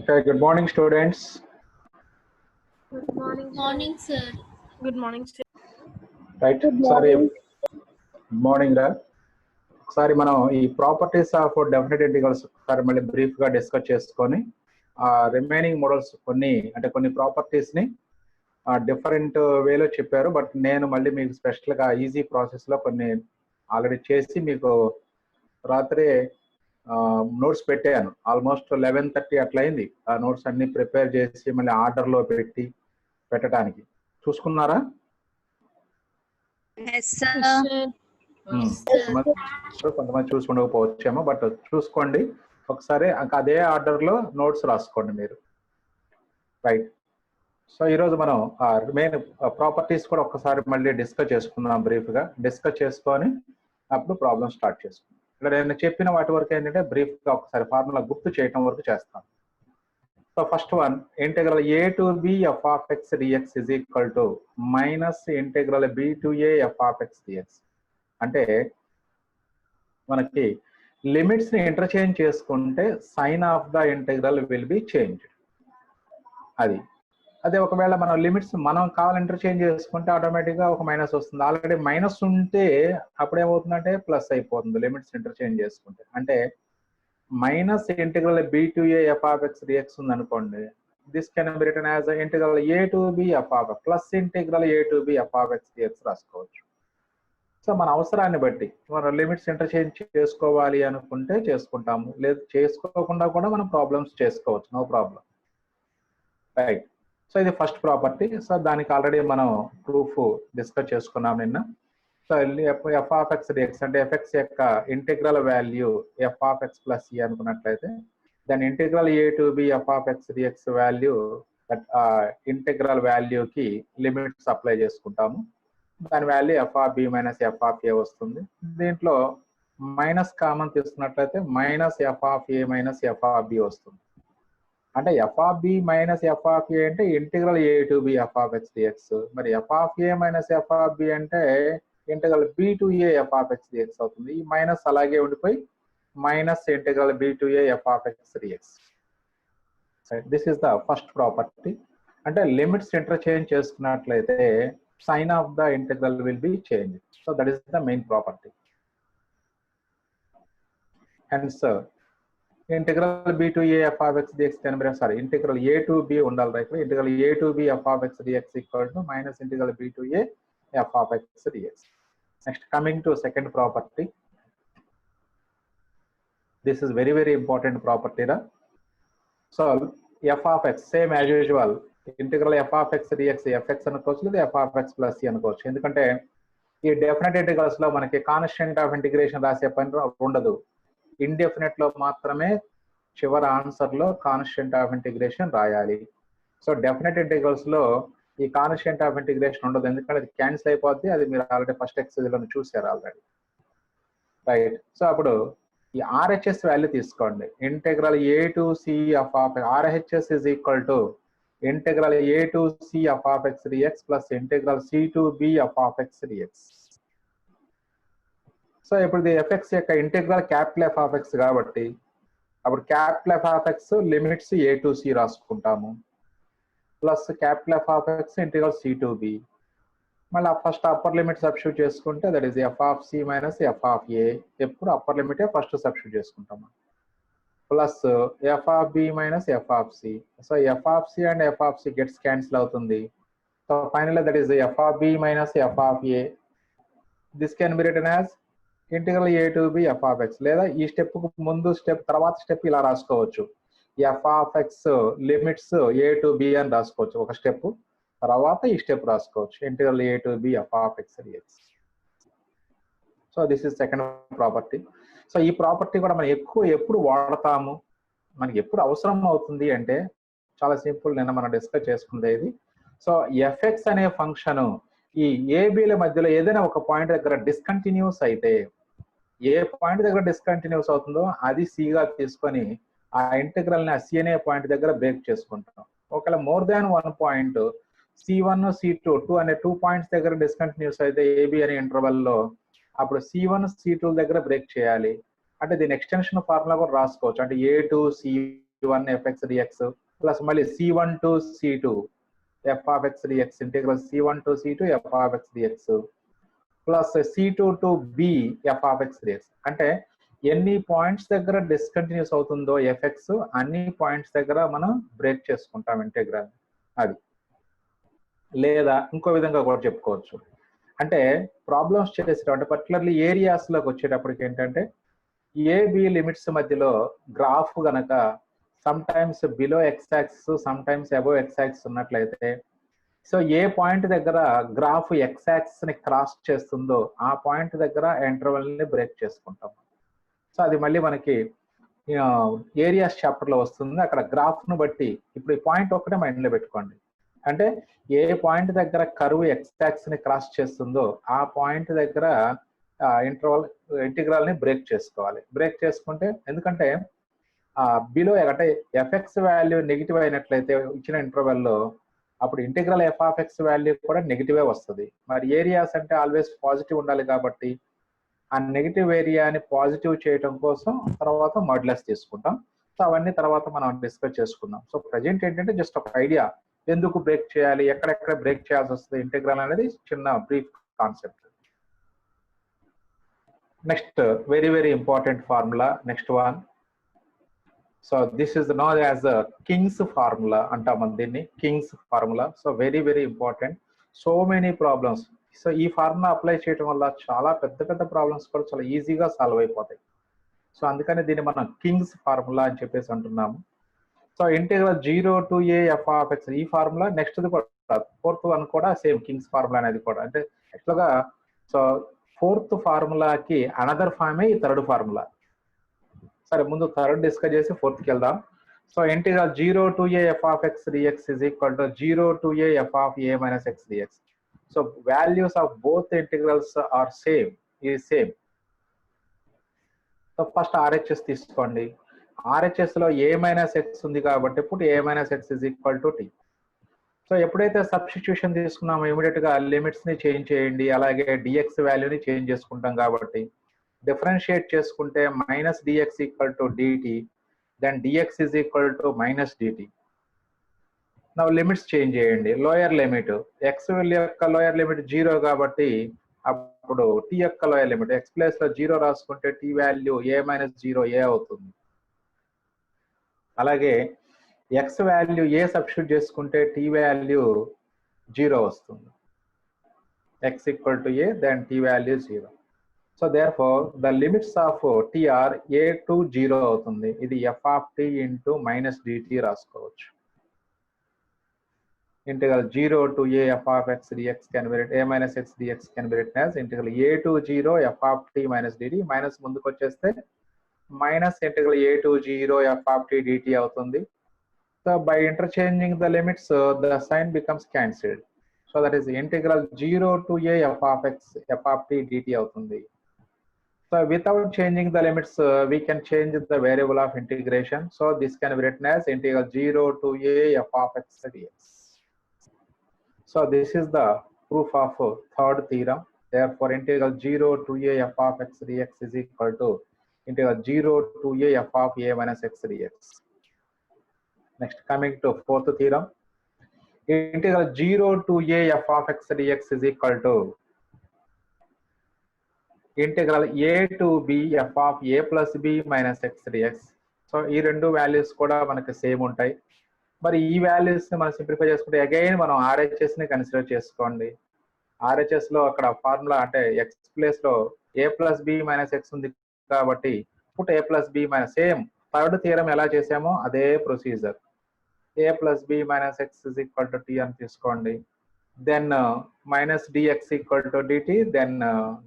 Okay, good morning, students. Good morning. Morning, sir. Good morning, sir. Right. Sorry. Good morning, Ra. ఒకసారి మనం ఈ properties of definite integrals ఒకసారి మళ్ళీ brief గా discuss చేసుకొని ఆ రిమైనింగ్ మోడల్స్ కొన్ని ప్రాపర్టీస్ ని డిఫరెంట్ వేలో చెప్పారు. బట్ నేను మళ్ళీ మీకు స్పెషల్ గా ఈజీ ప్రాసెస్ లో కొన్ని ఆల్రెడీ చేసి మీకు రాత్రి నోట్స్ పెట్టాను. ఆల్మోస్ట్ 11:30 అట్లా అయింది. ఆ నోట్స్ అన్ని ప్రిపేర్ చేసి మళ్ళీ ఆర్డర్ లో పెట్టడానికి చూసుకున్నారా? కొంతమంది చూసి ఉండకపోవచ్చేమో, బట్ చూసుకోండి ఒకసారి. అదే ఆర్డర్ లో నోట్స్ రాసుకోండి మీరు. రైట్. సో ఈరోజు మనం మెయిన్ ప్రాపర్టీస్ కూడా ఒకసారి మళ్ళీ డిస్కస్ చేసుకుందాం. బ్రీఫ్ గా డిస్కస్ చేసుకొని అప్పుడు ప్రాబ్లం స్టార్ట్ చేసుకుందాం. ఇక్కడ నేను చెప్పిన వాటి వరకు ఏంటంటే బ్రీఫ్ గా ఒకసారి ఫార్ములా గుర్తు చేయటం వరకు చేస్తాను. So first one, integral a to b f of x dx is equal to minus integral b to a f of x dx. అంటే మనకి లిమిట్స్ ని ఇంటర్చేంజ్ చేసుకుంటే sign of the integral will be change. అదే ఒకవేళ మనం limits మనం కావాలి interchange చేసుకుంటే ఆటోమేటిక్ గా ఒక మైనస్ వస్తుంది. ఆల్రెడీ మైనస్ ఉంటే అప్పుడేమవుతుందంటే ప్లస్ అయిపోతుంది లిమిట్స్ ఇంటర్చేంజ్ చేసుకుంటే. అంటే minus integral b to a f of x dx ఉంది అనుకోండి, this can be written as integral a to b f of plus integral a to b f of x dx రాసుకోవచ్చు. So మన అవసరాన్ని బట్టి మనం limits interchange చేసుకోవాలి అనుకుంటే చేసుకుంటాము, లేదు చేసుకోకుండా కూడా మనం ప్రాబ్లమ్స్ చేసుకోవచ్చు, నో ప్రాబ్లం. రైట్. సో ఇది ఫస్ట్ ప్రాపర్టీ. సో దానికి ఆల్రెడీ మనం ప్రూఫ్ డిస్కస్ చేసుకున్నాం నిన్న. So f of x dx అంటే ఎఫ్ఎక్స్ యొక్క integral value f of x plus ఈ అనుకున్నట్లయితే దాని integral a to b f of x dx value integral వాల్యూకి లిమిట్స్ అప్లై చేసుకుంటాము. దాని value f of b minus f of a వస్తుంది. దీంట్లో మైనస్ కామన్ తీసుకున్నట్లయితే minus f of a minus f of b వస్తుంది. అంటే f of b minus f of a అంటే integral a to b f of x dx. మరి f of a minus f of b అంటే integral b to a f of x dx అవుతుంది. ఈ minus అలాగే ఉండిపోయి minus integral b to a f of x dx. This is the first property. అంటే limits interchange చేసుకున్నట్లయితే sign of the integral will be change. So that is the main property. Hence integral b to a f of x dx can be, sorry, integral a to b ఉండాలి. Right. Integral a to b f of x dx equal to minus integral b to a f of x dx. Next coming to second property. This is very very important property రా. So f of x same as usual integral f of x dx fx అనుకోవచ్చు, లేదా f of x plus c అనుకోవచ్చు. ఎందుకంటే ఈ definite integrals లో మనకి constant of integration రాసే పని ఉండదు. ఇండెఫినెట్ లో మాత్రమే చివరి ఆన్సర్ లో కాన్స్టెంట్ ఆఫ్ ఇంటిగ్రేషన్ రాయాలి. సో డెఫినెట్ ఇంటిగ్రల్స్ లో ఈ కాన్స్టెంట్ ఆఫ్ ఇంటిగ్రేషన్ ఉండదు, ఎందుకంటే అది క్యాన్సిల్ అయిపోద్ది. అది మీరు ఆల్రెడీ ఫస్ట్ ఎక్సర్సైజ్ లో చూసారు ఆల్రెడీ. రైట్. సో అప్పుడు ఈ ఆర్హెచ్ఎస్ వాల్యూ తీసుకోండి. Integral a to c f of RHS is equal to integral a to c f of x dx plus integral c to b f of x dx. So ఇప్పుడు ఇది fx యొక్క integral capital f of x కాబట్టి అప్పుడు capital f of x limits a to c రాసుకుంటాము, plus capital f of x integral c to b. మళ్ళీ first upper limit substitute చేసుకుంటే that is f of c minus f of a. ఎప్పుడు upper లిమిటే first substitute చేసుకుంటాము, plus f of b minus f of c. So f of c and f of c gets cancel అవుతుంది. So final that is f of b minus f of a. This can be written as integral a to b f of x. లేదా ఈ step ముందు step తర్వాత step ఇలా రాసుకోవచ్చు. F of x limits a to b అని రాసుకోవచ్చు ఒక step, తర్వాత ఈ స్టెప్ రాసుకోవచ్చు integral a to b f of x dx. So this is second property. So ఈ ప్రాపర్టీ కూడా మనం ఎప్పుడు వాడతాము, మనకి ఎప్పుడు అవసరం అవుతుంది అంటే చాలా సింపుల్. నిన్న మనం డిస్కస్ చేసుకునేది ఇది. సో ఎఫ్ఎక్స్ అనే ఫంక్షన్ ఈ ఏబిల మధ్యలో ఏదైనా ఒక పాయింట్ దగ్గర డిస్కంటిన్యూస్ అయితే, ఏ పాయింట్ దగ్గర డిస్కంటిన్యూస్ అవుతుందో అది సిగా తీసుకొని ఆ ఇంటిగ్రల్ ని సి అనే పాయింట్ దగ్గర బ్రేక్ చేసుకుంటాం. ఒకవేళ more than one point C1 C2 అనే 2 పాయింట్స్ దగ్గర డిస్కంటిన్యూస్ అయితే ఏబి అనే ఇంటర్వెల్ లో అప్పుడు C1 C2 దగ్గర బ్రేక్ చేయాలి. అంటే దీని ఎక్స్టెన్షన్ ఫార్ములా కూడా రాసుకోవచ్చు. అంటే A to C c1 fx dx plus మళ్ళీ c1 to c2 f of x dx integral c1 to c2 f of x dx plus c2 to b f of x dx. అంటే ఎన్ని points దగ్గర discontinuous అవుతుందో effects అన్ని points దగ్గర మనం break చేసుకుంటాం integral. అది లేదా ఇంకో విధంగా కూడా చెప్పుకోవచ్చు. అంటే ప్రాబ్లమ్స్ చేసేటప్పుడు పర్టికులర్లీ ఏరియాస్ లోకి వచ్చేటప్పటికి ఏంటంటే ఏబి లిమిట్స్ మధ్యలో గ్రాఫ్ గనక some times below X axis some times above X axis ఉన్నట్లయితే సో ఏ పాయింట్ దగ్గర గ్రాఫ్ ఎక్స్ యాక్సిస్ ని క్రాస్ చేస్తుందో ఆ పాయింట్ దగ్గర ఇంటర్వెల్ ని బ్రేక్ చేసుకుంటాం. సో అది మళ్ళీ మనకి ఏరియాస్ చాప్టర్ లో వస్తుంది. అక్కడ గ్రాఫ్ ను బట్టి ఇప్పుడు ఈ పాయింట్ ఒక్కటే మైండ్ లో పెట్టుకోండి. అంటే ఏ పాయింట్ దగ్గర కర్వ్ ఎక్స్ యాక్సిస్ ని క్రాస్ చేస్తుందో ఆ పాయింట్ దగ్గర ఇంటిగ్రల్ ని బ్రేక్ చేసుకోవాలి. బ్రేక్ చేసుకుంటే ఎందుకంటే బిలో అంటే ఎఫ్ఎక్స్ వాల్యూ నెగిటివ్ అయినట్లయితే ఇచ్చిన ఇంటర్వెల్ లో అప్పుడు integral F of X value కూడా నెగిటివే వస్తుంది. మరి ఏరియాస్ అంటే ఆల్వేస్ పాజిటివ్ ఉండాలి కాబట్టి ఆ నెగిటివ్ ఏరియాని పాజిటివ్ చేయడం కోసం తర్వాత మాడ్యులస్ తీసుకుంటాం. సో అవన్నీ తర్వాత మనం డిస్కస్ చేసుకుందాం. సో ప్రజెంట్ ఏంటంటే జస్ట్ ఒక ఐడియా, ఎందుకు బ్రేక్ చేయాలి, ఎక్కడెక్కడ బ్రేక్ చేయాల్సి వస్తుంది ఇంటిగ్రల్ అనేది చిన్న brief concept. Next very very important formula, next one. So this is known as Kings formula అంటాం దీన్ని, Kings formula. So very very important, so many problems. So ఈ ఫార్ములా అప్లై చేయడం వల్ల చాలా పెద్ద పెద్ద ప్రాబ్లమ్స్ కూడా చాలా ఈజీగా సాల్వ్ అయిపోతాయి. సో అందుకని దీన్ని మనం కింగ్స్ ఫార్ములా అని చెప్పేసి అంటున్నాము. So integral 0 to a f of x ఈ ఫార్ములా. నెక్స్ట్ కూడా ఫోర్త్ వన్ కూడా సేమ్ కింగ్స్ ఫార్ములా అనేది కూడా. అంటే యాక్చువల్గా సో ఫోర్త్ ఫార్ములాకి అనదర్ ఫార్మే ఈ థర్డ్ ఫార్ములా. సరే ముందు థర్డ్ డిస్కస్ చేసి ఫోర్త్కి వెళ్దాం. So integral 0 to a f of x dx is equal to 0 to a f of a minus x dx. So values of both integrals are same, ఇది same. So first RHS తీసుకోండి. RHS లో a minus x ఉంది కాబట్టి ఇప్పుడు a minus x is equal to t. So ఎప్పుడైతే substitution తీసుకున్నామో immediate గా limits ని చేంజ్ చేయండి, అలాగే డిఎక్స్ వాల్యూని చేంజ్ చేసుకుంటాం కాబట్టి డిఫరెన్షియేట్ చేసుకుంటే minus dx equal to dt, then dx is equal to minus dt. నా లిమిట్స్ చేంజ్ చేయండి. లోయర్ లిమిట్ ఎక్స్ యొక్క లోయర్ లిమిట్ 0 కాబట్టి అప్పుడు టీ యొక్క లోయర్ లిమిట్ ఎక్స్ ప్లేస్ లో 0 రాసుకుంటే t value a minus 0 a అవుతుంది. అలాగే ఎక్స్ వాల్యూ ఏ సబ్స్టిట్యూట్ చేసుకుంటే టీ వాల్యూ 0 వస్తుంది. X equal to a then t value 0. So therefore the limits of t are a to 0 అవుతుంది. ఇది f of t into minus dt రాసుకోవచ్చు. Integral 0 to a f of x dx can be written a minus x dx can be written as integral a to 0 f of t minus dt. Minus ముందుకు వచ్చేస్తే minus integral a to 0 f of t dt అవుతుంది. So by interchanging the limits the sign becomes cancelled. So that is integral 0 to a f of x f of t dt అవుతుంది. So without changing the limits we can change the variable of integration. So this can be return as integral 0 to a f of x dx. So this is the proof of third theorem. Therefore integral 0 to a f of x dx is equal to integral 0 to a f of a minus x dx. Next, coming to fourth theorem, integral 0 to a f of x dx is equal to integral a to b f of a plus b minus x dx. So ఈ రెండు values కూడా మనకి same ఉంటాయి. మరి ఈ values ని మనం simplify చేసుకుంటే అగైన్ మనం ఆర్హెచ్ఎస్ ని కన్సిడర్ చేసుకోండి. ఆర్హెచ్ఎస్ లో అక్కడ ఫార్ములా అంటే ఎక్స్ ప్లేస్ లో a plus b minus x ఉంది కాబట్టి put a plus b minus same third theorem ఎలా చేసామో అదే procedure. A plus b minus x is equal to t అని తీసుకోండి. Then minus dx equal to dt, then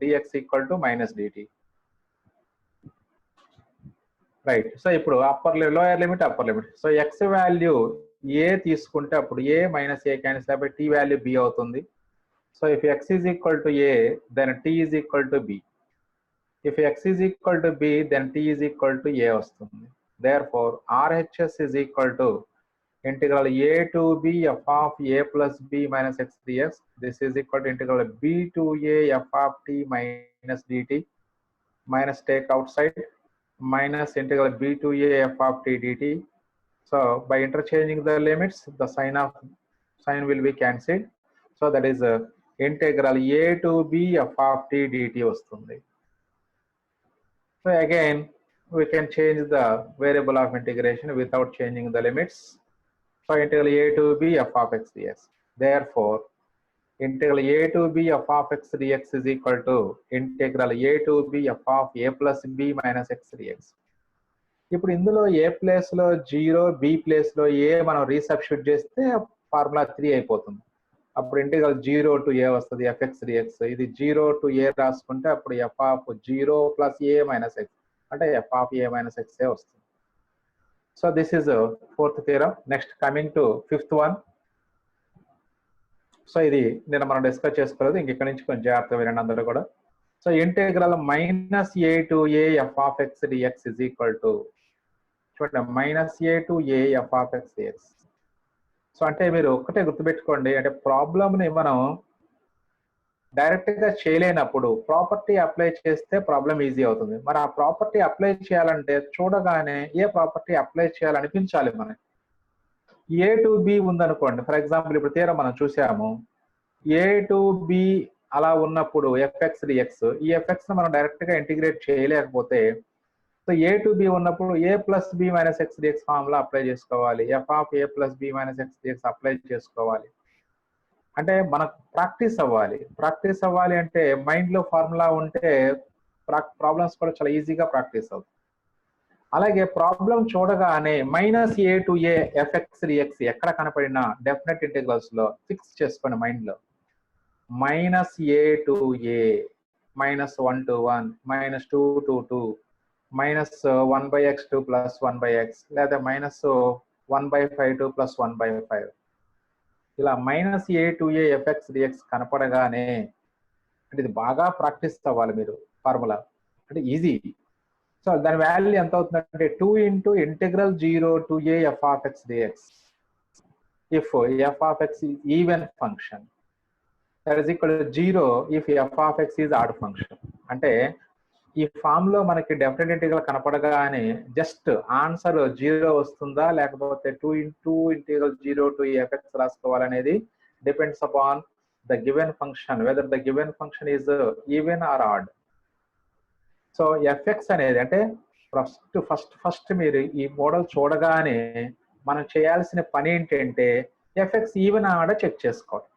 dx equal to minus dt. Right. So ఇప్పుడు upper lower limit upper limit. So x value a తీసుకుంటే అప్పుడు a minus a cancel అయిపోయి t value b అవుతుంది. So if x is equal to a then t is equal to b. If x is equal to b then t is equal to a వస్తుంది. Therefore RHS is equal to integral a to b f of a plus b minus x dx. This is equal to integral b to a f of t minus dt, minus take outside, minus integral b to a f of t dt, So by interchanging the limits, the sign will be cancelled. So that is integral a to b f of t dt vastundi. So again we can change the variable of integration without changing the limits. So integral a to b f of x dx. Therefore integral a to b f of x dx is equal to integral a to b f of a plus b minus x dx. ఇప్పుడు ఇందులో ఏ place లో 0, B place లో ఏ మనం రీసబ్స్టిట్యూట్ చేస్తే formula 3 అయిపోతుంది. అప్పుడు integral 0 to a వస్తుంది FX dx. ఇది 0 టు ఏ రాసుకుంటే అప్పుడు f of 0 plus a minus x అంటే f of a minus x a వస్తుంది. So this is fourth theorem. Next coming to fifth one. So ఇది నిన్న మనం డిస్కస్ చేసుకోలేదు, ఇంక ఇక్కడ నుంచి కొంచెం జాగ్రత్త వినండి అందరూ కూడా. So integral minus a to a f of x dx is equal to చూడండి minus a to a f of x dx. So అంటే మీరు ఒక్కటే గుర్తుపెట్టుకోండి, అంటే ప్రాబ్లమ్ని మనం డైరెక్ట్ గా చేయలేనప్పుడు ప్రాపర్టీ అప్లై చేస్తే ప్రాబ్లం ఈజీ అవుతుంది. మరి ఆ ప్రాపర్టీ అప్లై చేయాలంటే చూడగానే ఏ ప్రాపర్టీ అప్లై చేయాలనిపించాలి మనకి. ఏ టు బి ఉందనుకోండి, ఫర్ ఎగ్జాంపుల్ ఇప్పుడు తీరా మనం చూసాము ఏ టు బి అలా ఉన్నప్పుడు ఎఫ్ఎక్స్ డిఎక్స్, ఈ ఎఫ్ఎక్స్ మనం డైరెక్ట్ గా ఇంటిగ్రేట్ చేయలేకపోతే సో ఏ టు బి ఉన్నప్పుడు a plus b minus x dx formula apply చేసుకోవాలి, f of a plus b minus x dx apply చేసుకోవాలి. అంటే మనకు ప్రాక్టీస్ అవ్వాలి. ప్రాక్టీస్ అవ్వాలి అంటే మైండ్ లో ఫార్ములా ఉంటే ప్రాబ్లమ్స్ కూడా చాలా ఈజీగా ప్రాక్టీస్ అవుతుంది. అలాగే ప్రాబ్లం చూడగానే minus a to a fx dx ఎక్కడ కనపడినా డెఫినెట్ ఇంటిగ్రల్స్ లో ఫిక్స్ చేసుకోండి మైండ్ లో. Minus a to a, minus 1 to 1, minus 2 to 2, minus 1/x2 plus 1/x, లేదా మైనస్ 1/5 ప్లస్ 1/5. ఇలా minus a to a fx dx కనపడగానే అంటే ఇది బాగా ప్రాక్టీస్ అవ్వాలి మీరు ఫార్ములా, అంటే ఈజీ. సో దాని వాల్యూ ఎంత అవుతుందంటే 2 into integral 0 to a f of x dx if f of x is even function, that is equal to 0 if f of x is odd function. అంటే ఈ form లో మనకి definite integral కనపడగానే just answer 0 వస్తుందా లేకపోతే 2 into integral 0 to fx రాసుకోవాలనేది depends upon the given function, whether the given function is even or odd. So fx అనేది అంటే ఫస్ట్ మీరు ఈ మోడల్ చూడగానే మనం చేయాల్సిన పని ఏంటంటే ఎఫ్ఎక్స్ ఈవెన్ ఆడ చెక్ చేసుకోవాలి.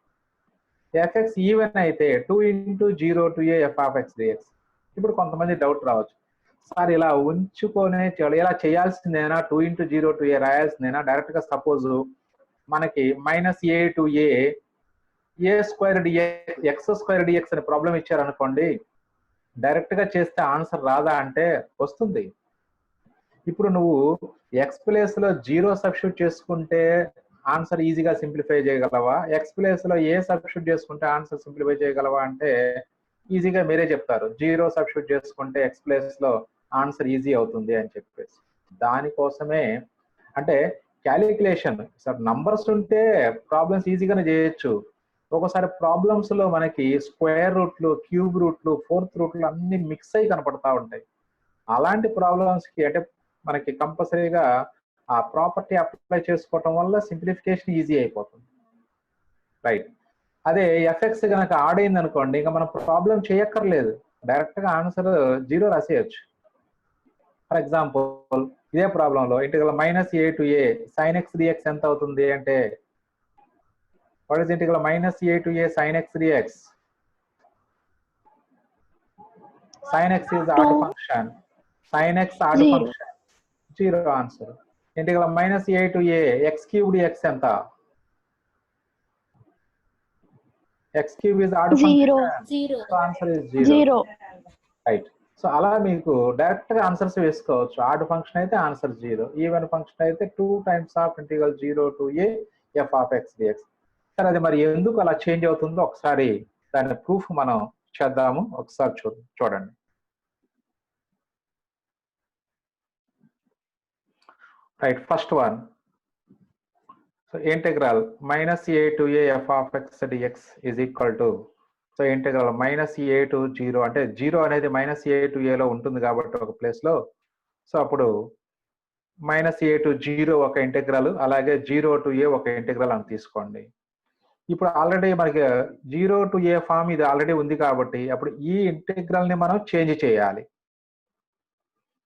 ఎఫ్ఎక్స్ ఈవెన్ అయితే 2 into 0 to a f of x dx. ఇప్పుడు కొంతమంది డౌట్ రావచ్చు, సార్ ఇలా ఉంచుకొనే ఇలా చేయాల్సిందేనా, 2 ఇంటూ 0 టు ఏ రాయాల్సిందేనా? డైరెక్ట్ గా సపోజ్ మనకి minus a to a square dx x square dx అనే ప్రాబ్లం ఇచ్చారనుకోండి, డైరెక్ట్ గా చేస్తే ఆన్సర్ రాదా అంటే వస్తుంది. ఇప్పుడు నువ్వు ఎక్స్ ప్లేస్ లో 0 సబ్స్టిట్యూట్ చేసుకుంటే ఆన్సర్ ఈజీగా సింప్లిఫై చేయగలవా, ఎక్స్ ప్లేస్ లో ఏ సబ్స్టిట్యూట్ చేసుకుంటే ఆన్సర్ సింప్లిఫై చేయగలవా అంటే ఈజీగా మీరే చెప్తారు 0 సబ్స్టిట్యూట్ చేసుకుంటే ఎక్స్ ప్లేస్ లో ఆన్సర్ ఈజీ అవుతుంది అని చెప్పేసి. దానికోసమే అంటే క్యాలిక్యులేషన్ సార్ నంబర్స్ ఉంటే ప్రాబ్లమ్స్ ఈజీగానే చేయొచ్చు. ఒకసారి ప్రాబ్లమ్స్ లో మనకి స్క్వేర్ రూట్లు, క్యూబ్ రూట్లు, ఫోర్త్ రూట్లు అన్ని మిక్స్ అయ్యి కనపడతా ఉంటాయి. అలాంటి ప్రాబ్లమ్స్ కి అంటే మనకి కంపల్సరీగా ఆ ప్రాపర్టీ అప్లై చేసుకోవటం వల్ల సింప్లిఫికేషన్ ఈజీ అయిపోతుంది, రైట్. అదే ఎఫ్ఎక్స్ కనుక ఆడైంది అనుకోండి, ఇంకా మనం ప్రాబ్లం చేయక్కర్లేదు, డైరెక్ట్ గా ఆన్సర్ 0 రాసేయచ్చు. ఫర్ ఎగ్జాంపుల్ ఇదే ప్రాబ్లంలో integral minus a to a sine x dx ఎంత అవుతుంది అంటే, what is integral minus a to a sine x dx? Sine x is odd function, sine x odd function, 0 answer. Integral minus a to a x cube dx ఎంత? X cube is odd function, so answer is 0, right. So అలా మీకు direct గా answers వేసుకోవచ్చు. Odd function అయితే answer 0, even function అయితే 2 times of integral 0 to a f of x dx. సరే, అది మరి ఎందుకు అలా చేంజ్ అవుతుందో ఒకసారి దాని ప్రూఫ్ మనం చేద్దాము. ఒకసారి చూడండి. Right, first one. So integral minus a to a f of x dx is equal to, so integral minus a to 0 అంటే 0 అనేది మైనస్ ఏ టు ఏలో ఉంటుంది కాబట్టి ఒక ప్లేస్ లో, సో అప్పుడు మైనస్ ఏ టు జీరో ఒక ఇంటెగ్రల్, అలాగే 0 to a ఒక ఇంటెగ్రల్ అని తీసుకోండి. ఇప్పుడు ఆల్రెడీ మనకి 0 to a ఫామ్ ఇది ఆల్రెడీ ఉంది కాబట్టి అప్పుడు ఈ ఇంటెగ్రల్ ని మనం చేంజ్ చేయాలి.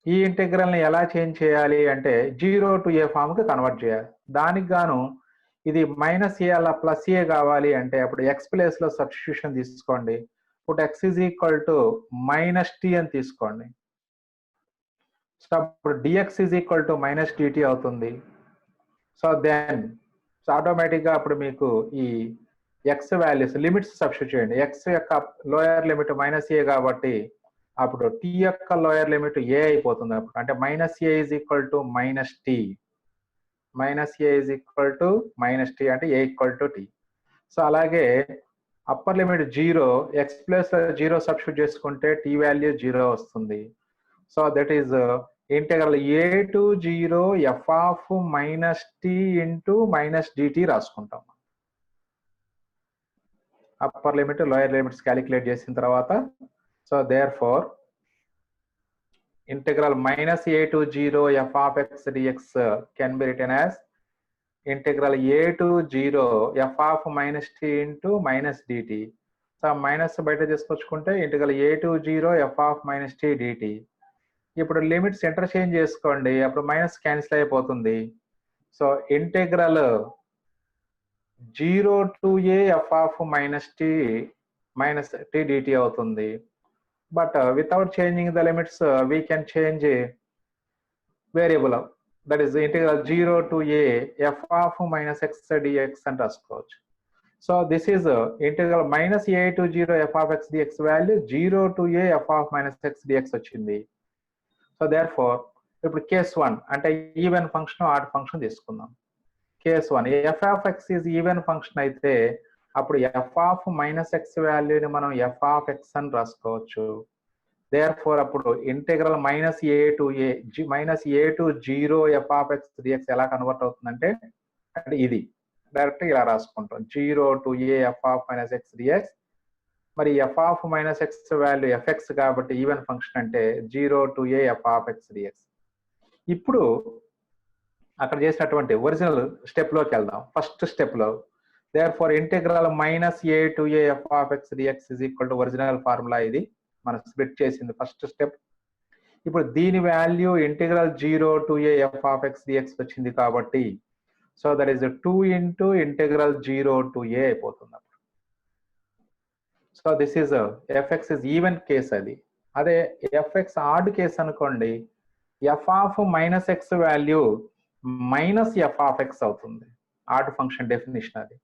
ఈ ఇంటెగ్రల్ ని ఎలా చేంజ్ చేయాలి అంటే 0 to a ఫామ్ కి కన్వర్ట్ చేయాలి. దానికి గాను ఇది మైనస్ ఏ అలా ప్లస్ ఏ కావాలి అంటే అప్పుడు ఎక్స్ ప్లేస్ లో సబ్స్టిట్యూషన్ తీసుకోండి. ఇప్పుడు x is equal to minus t అని తీసుకోండి. సో అప్పుడు dx is equal to minus dt అవుతుంది. సో దెన్ ఆటోమేటిక్ గా అప్పుడు మీకు ఈ ఎక్స్ వాల్యూస్ లిమిట్స్ సబ్స్టిట్యూట్ చేయండి. ఎక్స్ యొక్క లోయర్ లిమిట్ మైనస్ ఏ కాబట్టి అప్పుడు టీ యొక్క లోయర్ లిమిట్ ఏ అయిపోతుంది. అప్పుడు అంటే minus a is equal to minus t, minus a is equal to minus t అంటే a equal to t. So అలాగే upper limit 0, x plus 0 substitute చేసుకుంటే t value 0 వస్తుంది. So that is integral a to 0 f of minus t into minus dt రాసుకుంటాం. Upper limit lower limits calculate చేసిన తర్వాత so therefore integral minus a to 0 f of x dx can be written as integral a to 0 f of minus t into minus dt. So minus బయట తీసుకొచ్చుకుంటే integral a to 0 f of minus t dt. ఇప్పుడు limits interchange చేసుకోండి, అప్పుడు minus cancel అయిపోతుంది. So integral 0 to a f of minus t dt అవుతుంది. But without changing the limits we can change variable, that is integral 0 to a f of minus x dx అని రాసుకోవచ్చు. So this is integral minus a to 0 f of x dx value 0 to a f of minus x dx వచ్చింది. So therefore ఇప్పుడు case 1 అంటే even function odd function తీసుకుందాం. Case 1 f of x is even function అయితే అప్పుడు f of minus X వాల్యూని మనం F of x అని రాసుకోవచ్చు. దేర్ ఫోర్ అప్పుడు integral minus a to 0 f of x dx ఎలా కన్వర్ట్ అవుతుందంటే అంటే ఇది డైరెక్ట్ ఇలా రాసుకుంటాం 0 to a f of minus x dx. మరి f of minus x value fx కాబట్టి ఈవెన్ ఫంక్షన్ అంటే 0 to a f of x dx. ఇప్పుడు అక్కడ చేసినటువంటి ఒరిజినల్ స్టెప్ లోకి వెళ్దాం. ఫస్ట్ స్టెప్ లో therefore integral minus a to a f of x dx is equal to original formula. ఇది మనం స్ప్లిట్ చేసింది ఫస్ట్ స్టెప్. ఇప్పుడు దీని value integral 0 to a f of x dx వచ్చింది కాబట్టి so that is 2 into integral 0 to a అయిపోతుంది. So this is f x is even case. అదే f x odd case అనుకోండి, f of minus x value minus f of x అవుతుంది. Odd function definition అది.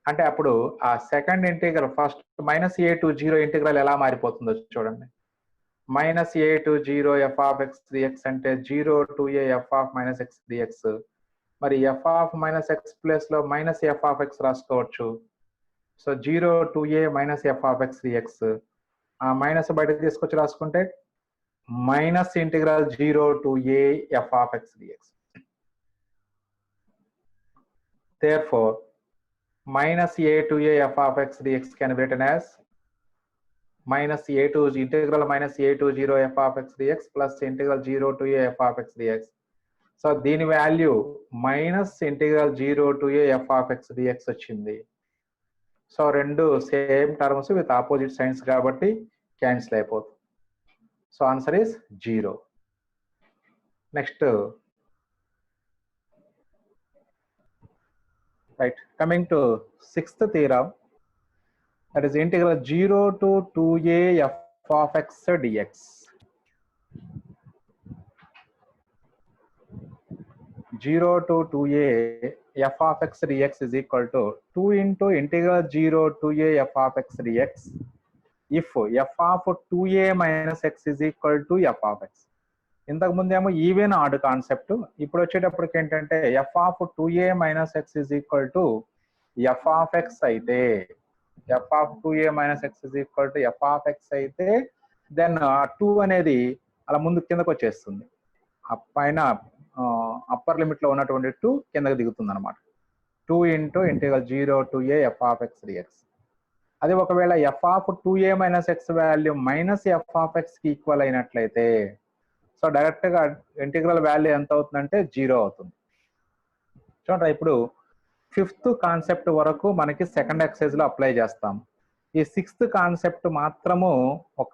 అంటే అప్పుడు ఆ second integral first minus a to 0 integral ఎలా మారిపోతుందో చూడండి. Minus a to 0 f of x dx అంటే 0 to a f of minus x dx. మరి f of minus x place లో మైనస్ ఎఫ్ ఆఫ్ ఎక్స్ రాసుకోవచ్చు. So 0 to a minus f of x dx. ఆ minus బయటకు తీసుకొచ్చి రాసుకుంటే minus integral 0 to a f of x dx. Therefore, minus a to a f of x dx can be written as minus a to integral minus a to 0 f of x dx plus integral 0 to a f of x dx. So దీని value minus integral 0 to a f of x dx వచ్చింది. So రెండు same terms with opposite science కాబట్టి cancel అయిపోతుంది. So answer is 0. Next right, coming to sixth theorem, that is integral 0 to 2a f of x dx. Zero to 2a f of x dx is equal to 2 into integral 0 to a f of x dx if f of 2a minus x is equal to f of x. ఇంతకు ముందేమో even odd concept, ఇప్పుడు వచ్చేటప్పటికి ఏంటంటే f of 2a minus x is equal to f of x అయితే f of 2a minus x is equal to f of x అయితే then 2 అనేది అలా ముందు కిందకు వచ్చేస్తుంది. పైన అప్పర్ లిమిట్ లో ఉన్నటువంటి 2 కిందకి దిగుతుంది అనమాట. 2 into integral 0 to a f of x dx. అది ఒకవేళ f of 2a minus x value minus f of x కి ఈక్వల్ అయినట్లయితే సో డైరెక్ట్గా ఇంటిగ్రల్ వాల్యూ ఎంత అవుతుందంటే 0 అవుతుంది. చూడండి ఇప్పుడు 5th కాన్సెప్ట్ వరకు మనకి సెకండ్ ఎక్సైజ్లో అప్లై చేస్తాం. ఈ 6th కాన్సెప్ట్ మాత్రము ఒక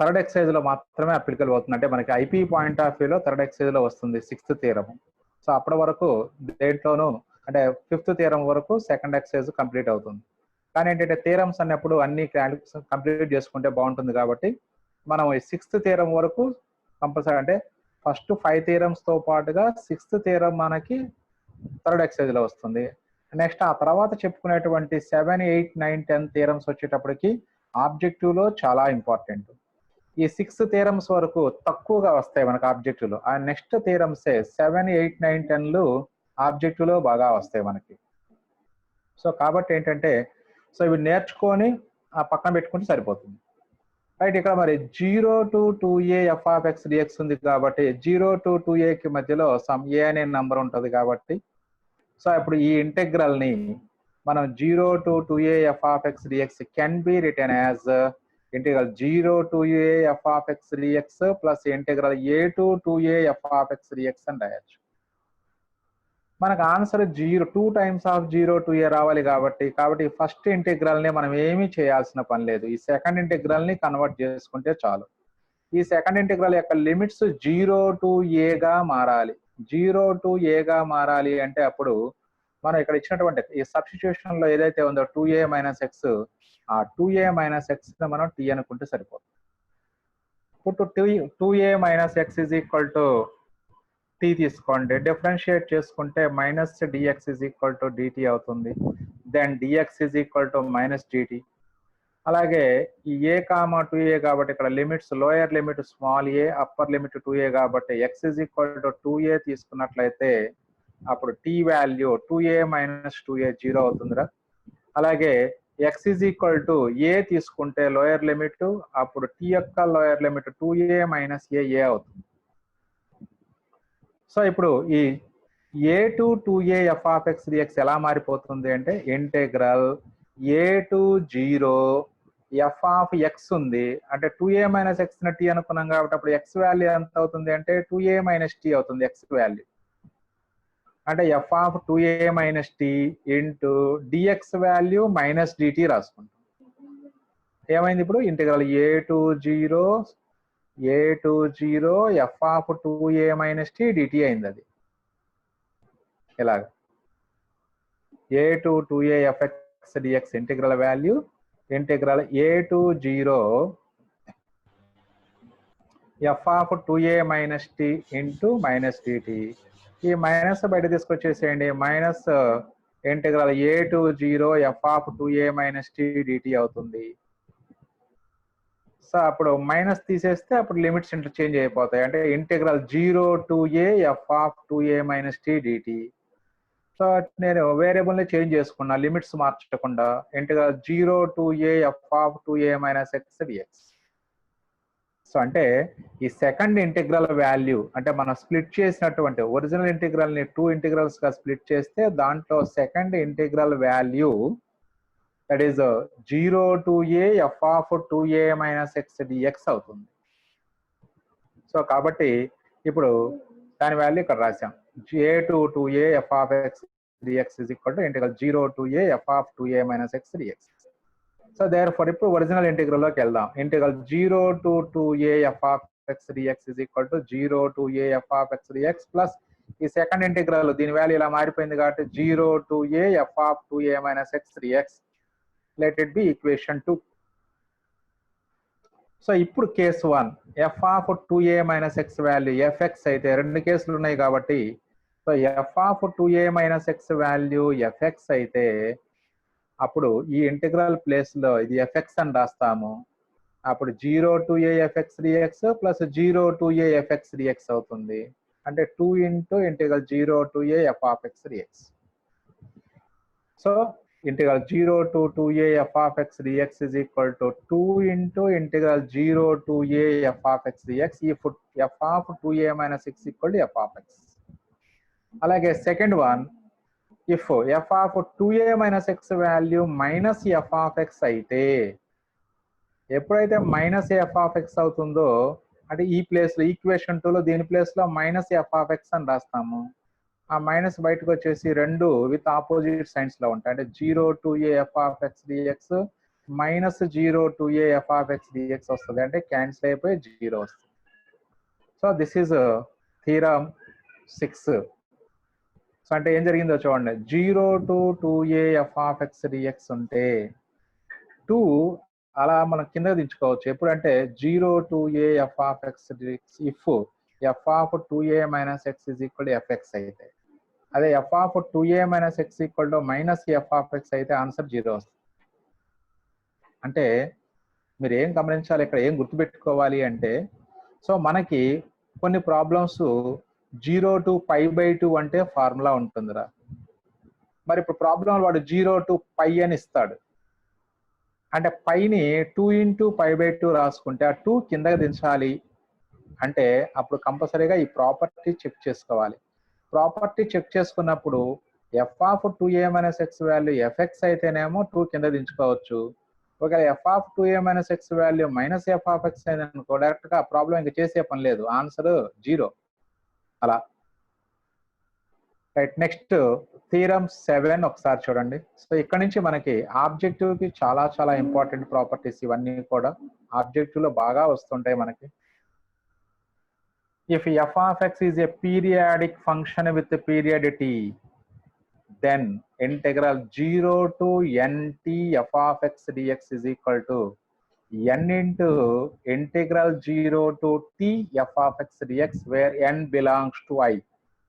థర్డ్ ఎక్సైజ్లో మాత్రమే అప్లికల్ అవుతుంది. అంటే మనకి ఐపీ పాయింట్ ఆఫ్ వ్యూలో థర్డ్ ఎక్సైజ్లో వస్తుంది 6th థియరం. సో అప్పటి వరకు దేంట్లోనూ అంటే 5th థియరం వరకు సెకండ్ ఎక్సైజ్ కంప్లీట్ అవుతుంది. కానీ ఏంటంటే థియరమ్స్ అన్నప్పుడు అన్ని కంప్లీట్ చేసుకుంటే బాగుంటుంది కాబట్టి మనం ఈ 6th థియరం వరకు కంపల్సరీ అంటే ఫస్ట్ 5 థియరమ్స్తో పాటుగా 6th థియరం మనకి థర్డ్ ఎక్సైజ్లో వస్తుంది. నెక్స్ట్ ఆ తర్వాత చెప్పుకునేటువంటి 7, 8, 9, 10 థియరమ్స్ వచ్చేటప్పటికి ఆబ్జెక్టివ్లో చాలా ఇంపార్టెంట్. ఈ 6 థియరమ్స్ వరకు తక్కువగా వస్తాయి మనకు ఆబ్జెక్టివ్లో. ఆ నెక్స్ట్ థియరమ్సే 7, 8, 9, 10లు ఆబ్జెక్టివ్లో బాగా వస్తాయి మనకి. సో కాబట్టి ఏంటంటే సో ఇవి నేర్చుకొని ఆ పక్కన పెట్టుకుంటే సరిపోతుంది. రైట్, ఇక్కడ మరి 0 to 2a f of x dx ఉంది కాబట్టి 0 to 2aకి మధ్యలో సమ్ a అనే నంబర్ ఉంటుంది కాబట్టి సో ఇప్పుడు ఈ ఇంటెగ్రల్ ని మనం 0 to 2a f of x dx can be return as integral 0 to a f of x dx plus integral a to 2a f of x dx అని రాయొచ్చు. మనకు answer 2 times of 0 to a రావాలి కాబట్టి first integral ని మనం ఏమీ చేయాల్సిన పని లేదు. ఈ సెకండ్ ఇంటిగ్రల్ ని కన్వర్ట్ చేసుకుంటే చాలు. ఈ సెకండ్ ఇంటిగ్రల్ యొక్క లిమిట్స్ 0 to a గా మారాలి. 0 to a గా మారాలి అంటే అప్పుడు మనం ఇక్కడ ఇచ్చినటువంటి ఈ సబ్స్టిట్యూషన్ లో ఏదైతే ఉందో 2a minus x, ఆ 2a minus x ని మనం t అనుకుంటే సరిపోతుంది. ఇప్పుడు 2a minus x is equal to t తీసుకోండి, డిఫరెన్షియేట్ చేసుకుంటే మైనస్ dx is equal to dt అవుతుంది. Then dx is equal to మైనస్ dt. అలాగే ఈ a, 2a కాబట్టి ఇక్కడ limits lower limit small a, upper limit 2a కాబట్టి x is equal to 2a తీసుకున్నట్లయితే అప్పుడు t value 2a minus 2a 0 అవుతుందిరా. అలాగే x is equal to a తీసుకుంటే లోయర్ లిమిట్, అప్పుడు t యొక్క lower limit 2a minus a అవుతుంది. So ఇప్పుడు ఈ a to 2a f of x dx ఎలా మారిపోతుంది అంటే integral a to 0 f of x ఉంది అంటే 2a minus x ని t అనుకున్నాం కాబట్టి అప్పుడు x వాల్యూ ఎంత అవుతుంది అంటే 2a minus t అవుతుంది. x వాల్యూ అంటే f of 2a minus t into dx value minus dt రాసుకుంటాం. ఏమైంది ఇప్పుడు integral a to 0 f of 2a minus t dt అయింది. అది ఇలాగ a to 2a fx dx integral value integral a to 0 f of 2a minus t into minus dt. ఈ minus బయట తీసుకొచ్చేసేయండి, minus integral a to 0 f of 2a minus t dt అవుతుంది. So అప్పుడు minus తీసేస్తే అప్పుడు limits interchange అయిపోతాయి. అంటే integral 0 to a f of 2a minus t dt. So నేను variable ని చేంజ్ చేసుకున్నా లిమిట్స్ మార్చకుండా, integral 0 to a f of 2a minus x dx. So అంటే ఈ సెకండ్ ఇంటిగ్రల్ వాల్యూ అంటే మనం స్ప్లిట్ చేసినటువంటి ఒరిజినల్ ఇంటిగ్రల్ ని 2 ఇంటిగ్రల్స్ గా స్ప్లిట్ చేస్తే దాంట్లో second integral value that is 0 to a f of 2a minus x dx అవుతుంది. సో కాబట్టి ఇప్పుడు దాని వాల్యూ ఇక్కడ రాసాం, a to 2a f of x dx is equal to integral 0 to a f of 2a minus x dx. So therefore ఇప్పుడు original integral లోకి వెళ్దాం. Integral 0 to 2a f of x dx is equal to 0 to a f of x dx plus ఈ second integral దీని value ఇలా మారిపోయింది కాబట్టి 0 to a f of 2a minus x dx. Let it be equation 2. So ఇప్పుడు case 1 f of 2a minus x value fx అయితే రెండు కేసులు ఉన్నాయి కాబట్టి so f of 2a minus x value fx అయితే అప్పుడు ఈ ఇంటిగ్రల్ ప్లేస్ లో ఇది fx అని రాస్తాము. అప్పుడు 0 to a fx dx plus 0 to a fx dx అవుతుంది. అంటే 2 into integral 0 to a f of x dx. So integral 0 to 2a f of x dx is equal to 2 into integral 0 to a f of x dx. If f of 2a minus x equal to f of x. అలాగే second one, if f of 2a minus x value minus f of x అయితే ఎప్పుడైతే minus f of x అవుతుందో అంటే ఈ place లో equation 2 లో దీని place లో మైనస్ ఎఫ్ ఆఫ్ ఎక్స్ అని రాస్తాము. ఆ మైనస్ బయటకు వచ్చేసి రెండు విత్ ఆపోజిట్ సైన్స్ లో ఉంటాయి. అంటే 0 to a f of x dx minus 0 to a f of x dx వస్తుంది. అంటే క్యాన్సిల్ అయిపోయి 0 వస్తుంది. So this is theorem 6. So అంటే ఏం జరిగిందో చూడండి. 0 to 2a f of x dx ఉంటే 2 అలా మనం కింద దించుకోవచ్చు. ఎప్పుడంటే 0 to a f of x dx if f of 2a minus x is equal to FX అయితే, అదే f of 2a minus x equal to minus f of x అయితే answer 0 వస్తుంది. అంటే మీరు ఏం గమనించాలి, ఇక్కడ ఏం గుర్తుపెట్టుకోవాలి అంటే, సో మనకి కొన్ని ప్రాబ్లమ్స్ 0 to π/2 అంటే ఫార్ములా ఉంటుందిరా. మరి ఇప్పుడు ప్రాబ్లం వాడు 0 to π అని ఇస్తాడు. అంటే పైని 2 into π/2 రాసుకుంటే ఆ 2 కిందకి దించాలి అంటే అప్పుడు కంపల్సరీగా ఈ ప్రాపర్టీ చెక్ చేసుకోవాలి. ప్రాపర్టీ చెక్ చేసుకున్నప్పుడు f of 2a minus x value fx అయితేనేమో 2 కింద దించుకోవచ్చు. ఒకవేళ f of 2a minus x value minus f of x అయిందనుకో డైరెక్ట్ గా ప్రాబ్లం ఇంకా చేసే పని లేదు, ఆన్సర్ 0 అలా. రైట్, నెక్స్ట్ థీరమ్ 7 ఒకసారి చూడండి. సో ఇక్కడ నుంచి మనకి ఆబ్జెక్టివ్ కి చాలా చాలా ఇంపార్టెంట్ ప్రాపర్టీస్ ఇవన్నీ కూడా ఆబ్జెక్టివ్ లో బాగా వస్తుంటాయి మనకి. If f of x is a periodic function with periodicity, then integral 0 to nt f of x dx is equal to n into integral 0 to t f of x dx, where n belongs to I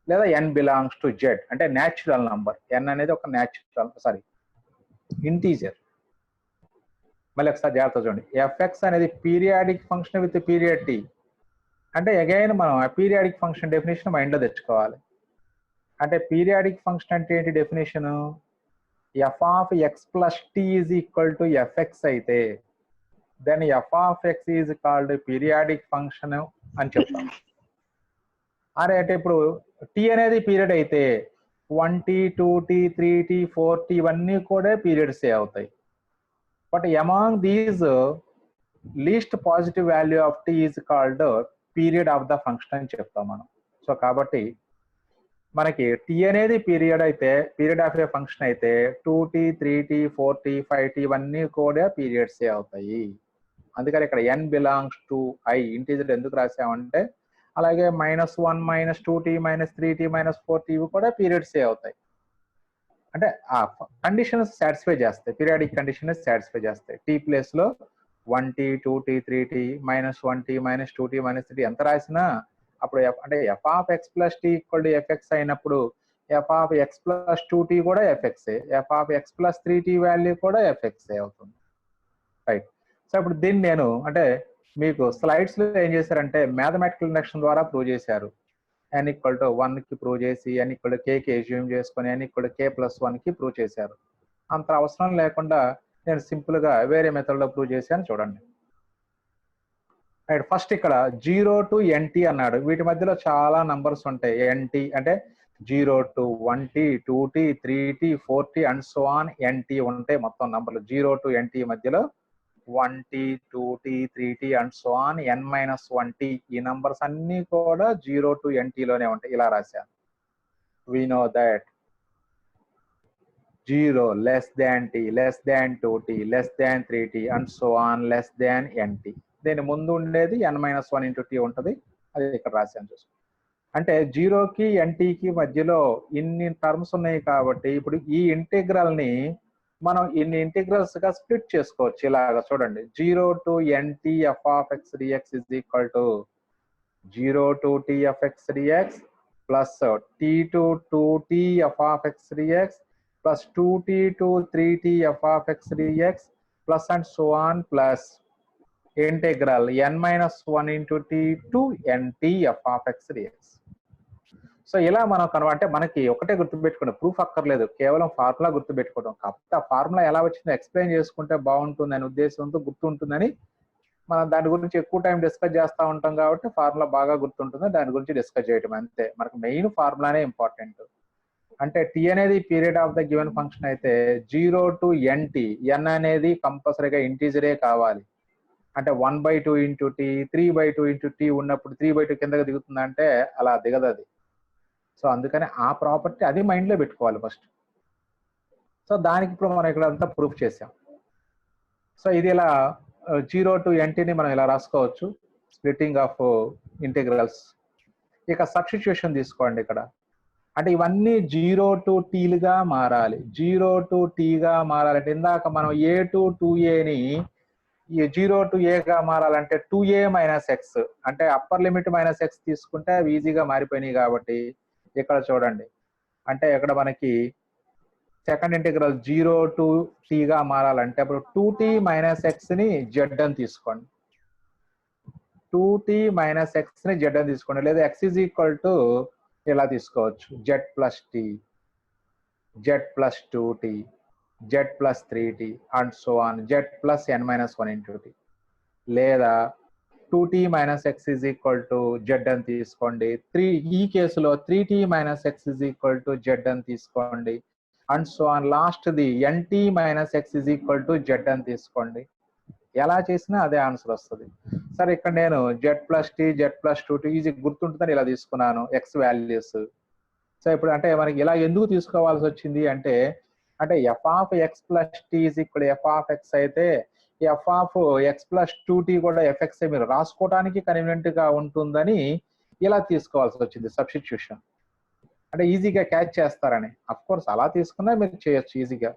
లేదా n belongs to z. అంటే natural number, n అనేది ఒక natural integer. మళ్ళీ ఒకసారి జాగ్రత్త చూడండి. fx అనేది periodic function with period t అంటే అగైన్ మనం ఆ పీరియాడిక్ ఫంక్షన్ డెఫినేషన్ మైండ్లో తెచ్చుకోవాలి. అంటే పీరియాడిక్ ఫంక్షన్ అంటే ఏంటి definition? F of x plus t is equal to FX అయితే then f of x is called periodic function అని చెప్తాం. అరే అంటే ఇప్పుడు టీ అనేది పీరియడ్ అయితే 1t 2t 3t 4t ఇవన్నీ కూడా పీరియడ్సే అవుతాయి. But among these least positive value of t is called period of the function అని చెప్తాం మనం. సో కాబట్టి మనకి టీ అనేది పీరియడ్ అయితే, పీరియడ్ ఆఫ్ ఏ ఫంక్షన్ అయితే 2t 3t 4t 5t ఇవన్నీ కూడా పీరియడ్సే అవుతాయి. అందుకని ఇక్కడ n belongs to I integer ఎందుకు రాసామంటే, అలాగే -1 -2t -3t -4t ఇవి కూడా పీరియడ్సే అవుతాయి. అంటే ఆ కండిషన్స్ సాటిస్ఫై చేస్తాయి, పీరియాడిక్ కండిషన్ సాటిస్ఫై చేస్తాయి. టీ ప్లేస్ లో 1t 2t 3t -1t -2t -3t ఎంత రాసినా అప్పుడు అంటే f of x plus t equal to fx అయినప్పుడు f of x plus 2t కూడా ఎఫ్ఎక్సే, f of x plus 3t value కూడా ఎఫ్ఎక్సే అవుతుంది. రైట్. సో ఇప్పుడు దీన్ని నేను అంటే మీకు స్లైడ్స్ లో ఏం చేశారంటే మ్యాథమెటికల్ ఇండక్షన్ ద్వారా ప్రూవ్ చేశారు. n ఈక్వల్ టు 1 కి ప్రూవ్ చేసి n ఈక్వల్ టు k కి అజ్యూమ్ చేసుకొని n ఈక్వల్ టు k+1 కి ప్రూవ్ చేశారు. అంత అవసరం లేకుండా నేను సింపుల్ గా వేరే మెథడ్ లో ప్రూవ్ చేశాను చూడండి. రైట్, ఫస్ట్ ఇక్కడ 0 to nt అన్నాడు. వీటి మధ్యలో చాలా నంబర్స్ ఉంటాయి. nt అంటే 0 to 1t 2t 3t 4t and so on nt ఉంటాయి మొత్తం నంబర్లు. 0 to nt మధ్యలో 1t 2t 3t and so on n-1t ఈ నంబర్స్ అన్ని కూడా 0 to nt లోనే ఉంటాయి. ఇలా రాశాను. we know that 0 less than t less than 2t less than 3t and so on less than nt. దీని ముందు ఉండేది n-1 into t ఉంటుంది, అది ఇక్కడ రాశాను చూసుకో. అంటే 0కి ntకి మధ్యలో ఇన్ని టర్మ్స్ ఉన్నాయి కాబట్టి ఇప్పుడు ఈ ఇంటిగ్రల్ ని మనం ఇన్ని ఇంటిగ్రల్స్ గా స్ప్లిట్ చేసుకోవచ్చు. ఇలాగా చూడండి. 0 to nt f of x dx is equal to 0 to t of x dx plus t to 2t f of x dx plus 2t to 3t f of x dx plus and so on plus integral n-1 into t to nt f of x dx. So ఇలా మనం అంటే మనకి ఒకటే గుర్తుపెట్టుకోండి, proof అక్కర్లేదు, కేవలం formula గుర్తుపెట్టుకోవడం. కాకపోతే ఆ ఫార్ములా ఎలా వచ్చిందో ఎక్స్ప్లెయిన్ చేసుకుంటే బాగుంటుంది అనే ఉద్దేశంతో గుర్తుంటుందని మనం దాని గురించి ఎక్కువ టైం డిస్కస్ చేస్తూ ఉంటాం కాబట్టి ఫార్ములా బాగా గుర్తుంటుంది, దాని గురించి డిస్కస్ చేయడం అంతే. మనకు మెయిన్ ఫార్ములానే ఇంపార్టెంట్. అంటే టీ అనేది period of the given function అయితే 0 to nt n అనేది కంపల్సరీగా ఇంటీజరే కావాలి. అంటే 1/2 ఇంటూ టీ 3/2 ఇంటూ టీ ఉన్నప్పుడు 3/2 కిందకి దిగుతుందంటే అలా దిగదు అది. సో అందుకని ఆ ప్రాపర్టీ అది మైండ్లో పెట్టుకోవాలి ఫస్ట్. సో దానికి ఇప్పుడు మనం ఇక్కడ అంతా ప్రూఫ్ చేసాం. సో ఇది ఇలా 0 to NTని మనం ఇలా రాసుకోవచ్చు, స్ప్లిట్టింగ్ ఆఫ్ ఇంటిగ్రల్స్. ఇక సబ్స్టిట్యూషన్ తీసుకోండి ఇక్కడ. అంటే ఇవన్నీ 0 to Tలుగా మారాలి. 0 to Tగా మారాలంటే ఇందాక మనం A to 2Aని ఈ 0 to Aగా మారాలంటే 2A మైనస్ ఎక్స్ అంటే అప్పర్ లిమిట్ మైనస్ ఎక్స్ తీసుకుంటే అవి ఈజీగా మారిపోయినాయి కాబట్టి ఇక్కడ చూడండి. అంటే ఇక్కడ మనకి సెకండ్ ఇంటిగ్రల్ 0 to Tగా మారాలంటే అప్పుడు 2T మైనస్ ఎక్స్ని జెడ్ అని తీసుకోండి. 2T మైనస్ ఎక్స్ని జెడ్ అని తీసుకోండి. లేదా ఎక్స్ ఈజ్ ఈక్వల్ టు ఇలా తీసుకోవచ్చు, z plus t, z plus 2T, z plus 3T and so on, z plus n-1 into t. లేదా 2T minus x is equal to z అని తీసుకోండి. ఈ కేసులో 3T minus x is equal to z అని తీసుకోండి and so on. లాస్ట్ది NT minus x is equal to z అని తీసుకోండి. ఎలా చేసినా అదే ఆన్సర్ వస్తుంది. సరే ఇక్కడ నేను z plus t, z plus 2T easy గుర్తుంటుందని ఇలా తీసుకున్నాను ఎక్స్ వాల్యూస్. సో ఇప్పుడు అంటే మనకి ఇలా ఎందుకు తీసుకోవాల్సి వచ్చింది అంటే f of x plus t is equal f of x అయితే f of x plus 2T కూడా ఎఫ్ఎక్స్ మీరు రాసుకోవడానికి కన్వీనియంట్ గా ఉంటుందని ఇలా తీసుకోవాల్సి వచ్చింది సబ్స్టిట్యూషన్. అంటే ఈజీగా క్యాచ్ చేస్తారని. అఫ్ కోర్స్ అలా తీసుకున్నా మీరు చేయొచ్చు ఈజీగా,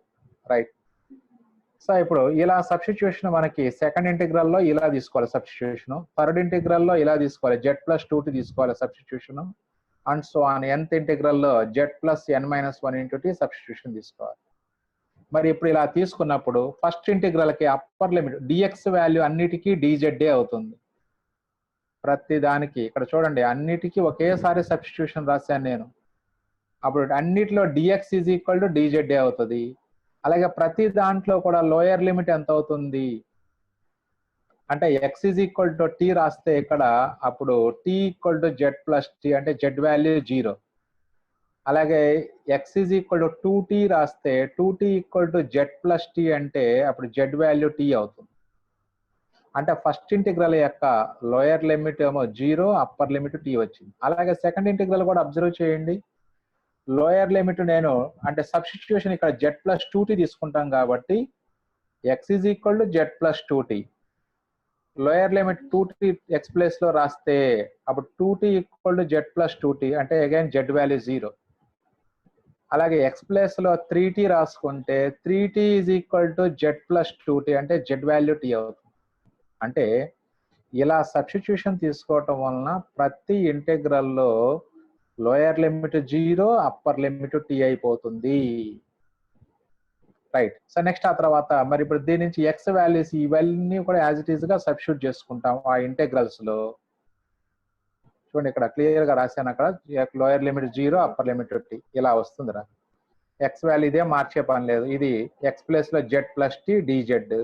రైట్. సో ఇప్పుడు ఇలా సబ్స్టిట్యూషన్ మనకి సెకండ్ ఇంటిగ్రల్లో ఇలా తీసుకోవాలి సబ్స్టిట్యూషన్, థర్డ్ ఇంటిగ్రల్లో ఇలా తీసుకోవాలి, జెడ్ ప్లస్ 2T తీసుకోవాలి substitution and so on. nth ఇంటిగ్రల్లో z plus n-1 into t substitution తీసుకోవాలి. మరి ఇప్పుడు ఇలా తీసుకున్నప్పుడు ఫస్ట్ ఇంటిగ్రల్కి అప్పర్ లిమిట్ డిఎక్స్ వాల్యూ అన్నిటికీ డీజెడ్డే అవుతుంది. ప్రతి దానికి ఇక్కడ చూడండి అన్నిటికీ ఒకేసారి సబ్స్టిట్యూషన్ రాశాను నేను. అప్పుడు అన్నిటిలో డిఎక్స్ ఈజ్ ఈక్వల్ టు డీజెడ్డే అవుతుంది. అలాగే ప్రతి దాంట్లో కూడా లోయర్ లిమిట్ ఎంత అవుతుంది అంటే x is equal to t రాస్తే ఇక్కడ అప్పుడు t equal to z plus t అంటే జెడ్ వాల్యూ 0. అలాగే x is equal to 2T రాస్తే 2T equal to z plus t అంటే అప్పుడు జెడ్ వాల్యూ టీ అవుతుంది. అంటే ఫస్ట్ ఇంటిగ్రల్ యొక్క లోయర్ లిమిట్ ఏమో 0, అప్పర్ లిమిట్ టీ వచ్చింది. అలాగే సెకండ్ ఇంటిగ్రల్ కూడా అబ్జర్వ్ చేయండి. లోయర్ లిమిట్ నేను అంటే సబ్స్టిట్యూషన్ ఇక్కడ జెడ్ ప్లస్ 2T తీసుకుంటాం కాబట్టి X is equal to z plus 2T. Lower limit 2T X place లో రాస్తే అప్పుడు 2T equal to z plus 2T అంటే అగైన్ జెడ్ వాల్యూ 0. అలాగే ఎక్స్ ప్లేస్ లో 3T రాసుకుంటే 3T is equal to z plus 2T అంటే z value t అవుతుంది. అంటే ఇలా సబ్స్టిట్యూషన్ తీసుకోవటం వలన ప్రతి ఇంటెగ్రల్లో lower limit 0, upper limit t అయిపోతుంది, రైట్. సో నెక్స్ట్ ఆ తర్వాత మరి ఇప్పుడు దీని నుంచి ఎక్స్ వాల్యూస్ ఇవన్నీ కూడా యాజ్ ఇట్ ఈస్ గా సబ్స్టిట్యూట్ చేసుకుంటాం ఆ ఇంటెగ్రల్స్ లో. చూడండి ఇక్కడ క్లియర్ గా రాశాను, అక్కడ lower limit 0, upper limit t ఇలా వస్తుందిరా. ఎక్స్ వాల్యూ ఇదే మార్చే పని లేదు. ఇది ఎక్స్ ప్లేస్ లో జెడ్ ప్లస్ టీ డీజెడ్,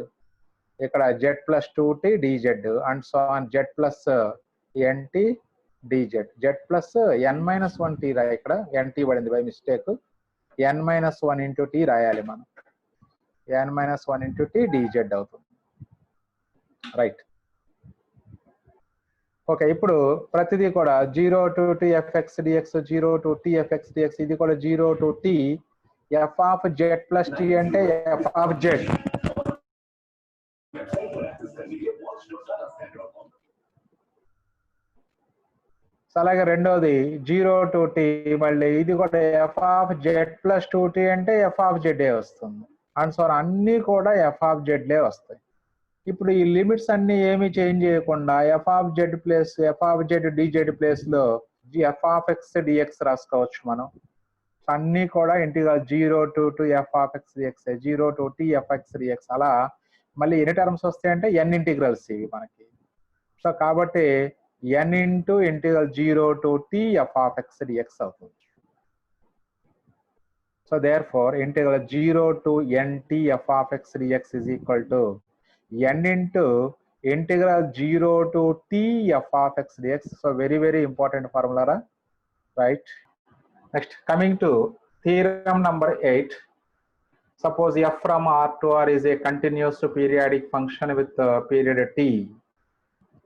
ఇక్కడ z plus 2T dz and so on z plus NT dz, z plus n-1 t రాయి. ఇక్కడ NT పడింది by mistake, n-1 into tea రాయాలి మనం. n-1 ఇంటూ టీ డీజెడ్ అవుతుంది, right. Okay, ఇప్పుడు ప్రతిదీ కూడా 0 to T fx dx, 0 to T fx dx ఇది కూడా 0 to T f of z plus t అంటే f of z. అలాగే రెండోది 0 to T మళ్ళీ ఇది కూడా f of z plus 2T అంటే f of z వస్తుంది అండ్ సో అన్నీ కూడా f of z వస్తాయి. ఇప్పుడు ఈ లిమిట్స్ అన్ని ఏమి చేంజ్ చేయకుండా f of z plus f of z dz place లో f of x dx రాసుకోవచ్చు మనం. అన్ని కూడా integral 0 to f of x dx, 0 to T fx dx అలా మళ్ళీ ఎన్ని టర్మ్స్ వస్తాయంటే n ఇంటిగ్రల్స్ ఇవి మనకి. సో కాబట్టి n into integral 0 to T f of x dx అవుతుంది. So therefore integral 0 to NT f of x dx is equal to n into integral 0 to T f of x dx. So very important formula, right? Next, coming to theorem number 8. Suppose f from R to R is a continuous periodic function with period t.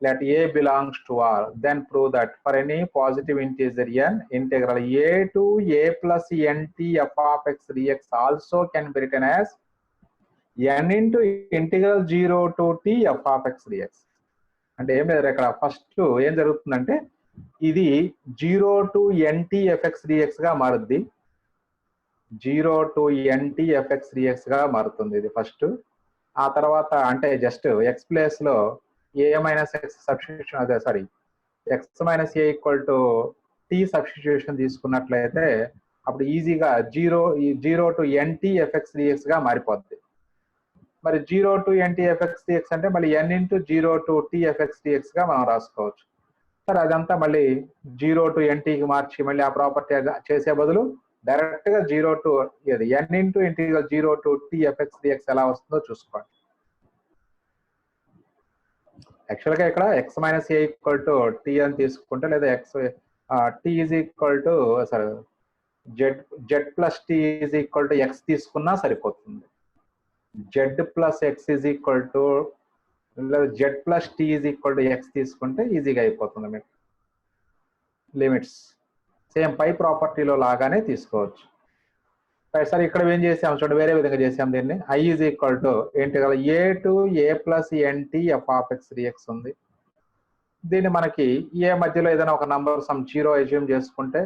Let a belongs to R. Then prove that for any positive integer n, integral a to a plus nt f of x dx also can be written as n into integral 0 to t f of x dx. అంటే ఏం లేదు ఇక్కడ first ఏం జరుగుతుందంటే ఇది 0 to nt fx dx గా మారుద్ది. 0 to nt fx dx గా మారుతుంది ఇది ఫస్ట్. ఆ తర్వాత అంటే జస్ట్ x ప్లేస్ లో a మైనస్ x సబ్స్టిట్యూషన్ అదే sorry x minus a equal to t substitution తీసుకున్నట్లయితే అప్పుడు ఈజీగా 0 to nt fx dx గా మారిపోద్ది. మరి 0 to nt fx dx అంటే మళ్ళీ n into 0 to t fx dx గా మనం రాసుకోవచ్చు. సరే అదంతా మళ్ళీ 0 to nt కి మార్చి మళ్ళీ ఆ ప్రాపర్టీ చేసే బదులు డైరెక్ట్ గా 0 to n into integral 0 to t fx dx ఎలా వస్తుందో చూసుకోండి. యాక్చువల్గా ఇక్కడ x minus a equal to t అని తీసుకుంటే లేదా t is equal to sorry z plus t is equal to x తీసుకున్నా సరిపోతుంది. Z plus x is equal to లేదా z plus t is equal to x తీసుకుంటే ఈజీగా అయిపోతుంది మీకు. లిమిట్స్ సేమ్ పై ప్రాపర్టీలో లాగానే తీసుకోవచ్చు. సరే ఇక్కడ ఏం చేసాము చూడండి, వేరే విధంగా చేసాము దీన్ని. I is equal to integral a to a plus NT f of x dx ఉంది. దీన్ని మనకి ఏ మధ్యలో ఏదైనా ఒక నంబర్ సమ్ 0 అజ్యూమ్ చేసుకుంటే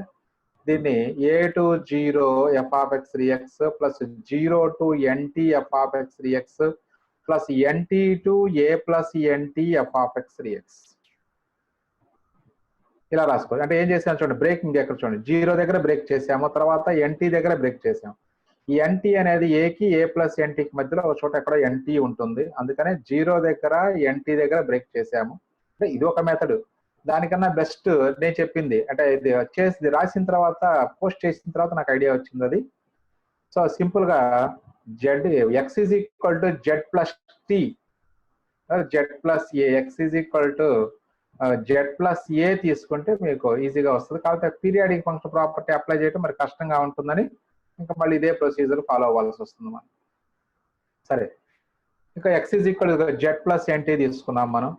దీన్ని a to 0 f of x dx plus 0 to nt f of x dx plus nt to a plus NT f of x dx ఇలా రాసుకోవచ్చు. అంటే ఏం చేసాము చూడండి, బ్రేకింగ్ ఎక్కడ చూడండి, 0 దగ్గర బ్రేక్ చేసాము, తర్వాత ఎన్టీ దగ్గర బ్రేక్ చేసాము. ఈ ఎన్టీ అనేది ఏకి ఏ ప్లస్ ఎన్టీకి మధ్యలో ఒక చోట ఎక్కడ ఎన్టీ ఉంటుంది, అందుకనే 0 దగ్గర ఎన్టీ దగ్గర బ్రేక్ చేసాము. అంటే ఇది ఒక మెథడ్. దానికన్నా బెస్ట్ నేను చెప్పింది అంటే ఇది చేసి రాసిన తర్వాత పోస్ట్ చేసిన తర్వాత నాకు ఐడియా వచ్చింది అది. సో సింపుల్ గా z x is equal to z plus t z plus a x is equal to z plus a తీసుకుంటే మీకు ఈజీగా వస్తుంది. కాబట్టి పీరియాడిక్ ఫంక్షన్ ప్రాపర్టీ అప్లై చేయడం మరి కష్టంగా ఉంటుందని ఇంకా మళ్ళీ ఇదే ప్రొసీజర్ ఫాలో అవ్వాల్సి వస్తుంది మనం. సరే, ఇంకా X is equal Z plus NT తీసుకున్నాం మనం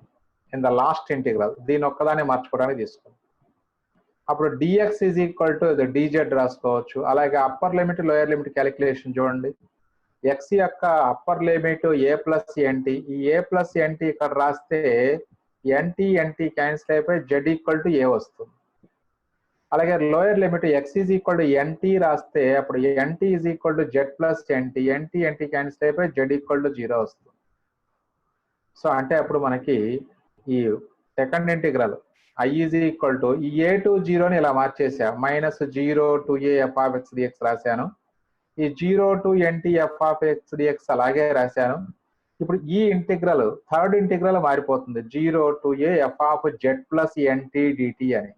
ఇన్ ద లాస్ట్ ఇంటిగ్రల్. దీని ఒక్కదాన్ని మార్చుకోవడానికి తీసుకున్నాం. అప్పుడు dx is equal to dz రాసుకోవచ్చు. అలాగే upper limit lower limit calculation చూడండి. ఎక్స్ యొక్క upper limit a plus n t, ఈ ఏ ప్లస్ ఎన్టీ ఇక్కడ రాస్తే ఎన్టీ ఎన్టీ క్యాన్సిల్ అయిపోయి జెడ్ ఈక్వల్ టు ఏ వస్తుంది. అలాగే lower limit x is equal to n t రాస్తే అప్పుడు n t is equal to z plus n t, n t n t cancel అయిపోయి z equal to 0 వస్తుంది. సో అంటే అప్పుడు మనకి ఈ second integral I is equal to ఈ ఏ టు 0ని ఇలా మార్చేసా, minus 0 to a f of x dx రాశాను. ఈ 0 to nt f of x dx అలాగే రాశాను. ఇప్పుడు ఈ ఇంటిగ్రల్ థర్డ్ ఇంటిగ్రల్ మారిపోతుంది 0 to a f of z plus nt dt అని.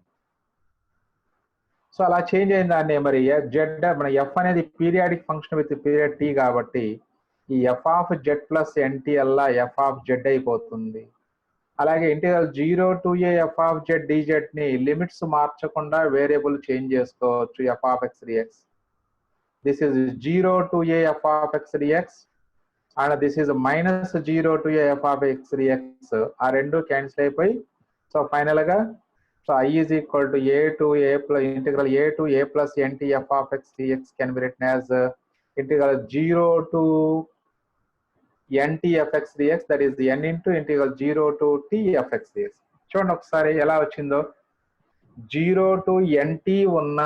సో అలా చేంజ్ అయిన దాన్ని మరి జెడ్ మన ఎఫ్ అనేది periodic function with period t కాబట్టి ఈ f of z plus nt Allah F of z అయిపోతుంది. అలాగే integral 0 to a f of z dz ని లిమిట్స్ మార్చకుండా వేరియబుల్ చేంజ్ చేసుకోవచ్చు f of x dx. This is 0 to a f of x dx and this is minus 0 to a f of x dx. ఆ రెండు cancel అయిపోయి so final గా so I is equal to a to a plus integral a to a plus NT f of x dx can be written as integral 0 to nt f x dx that is n into integral 0 to t f x dx. చూడండి ఒకసారి ఎలా వచ్చిందో, 0 to nt ఉన్న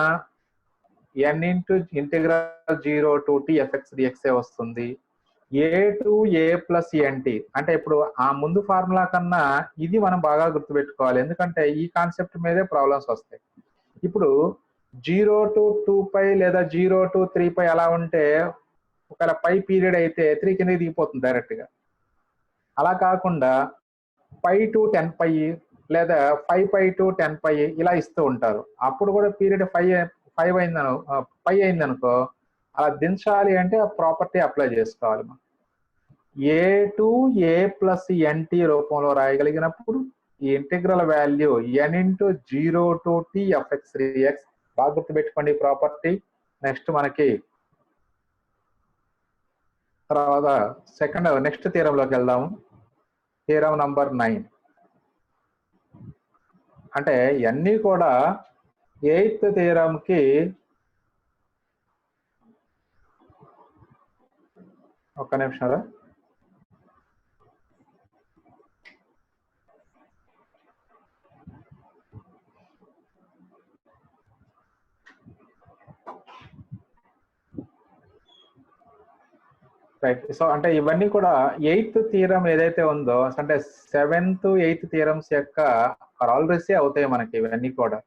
n into integral 0 to t f x dx వస్తుంది. A to a plus nt అంటే ఇప్పుడు ఆ ముందు ఫార్ములా కన్నా ఇది మనం బాగా గుర్తుపెట్టుకోవాలి, ఎందుకంటే ఈ కాన్సెప్ట్ మీదే ప్రాబ్లమ్స్ వస్తాయి. ఇప్పుడు 0 టు 2π లేదా 0 టు 3π అలా ఉంటే ఒకవేళ పై పీరియడ్ అయితే 3 కింద దిగిపోతుంది డైరెక్ట్ గా. అలా కాకుండా π టు 10π లేదా 5π టు 10π ఇలా ఇస్తూ ఉంటారు. అప్పుడు కూడా పీరియడ్ 5 అయిందనుకో అలా దించాలి అంటే ఆ ప్రాపర్టీ అప్లై చేసుకోవాలి. మనం a to a plus n t రూపంలో రాయగలిగినప్పుడు ఈ integral value n into 0 to t f x dx. బాగా గుర్తుపెట్టుకోండి ప్రాపర్టీ. నెక్స్ట్ మనకి తర్వాత నెక్స్ట్ థీరంలోకి వెళ్దాము. Theorem number 9. అంటే ఇవన్నీ కూడా 8th థీరంకి ఒక్క నిమిషం. రైట్. సో అంటే ఇవన్నీ కూడా 8th థీరం ఏదైతే ఉందో అంటే 7th 8th థీరమ్స్ యొక్క ఆల్రెడీ అవుతాయి మనకి ఇవన్నీ కూడా.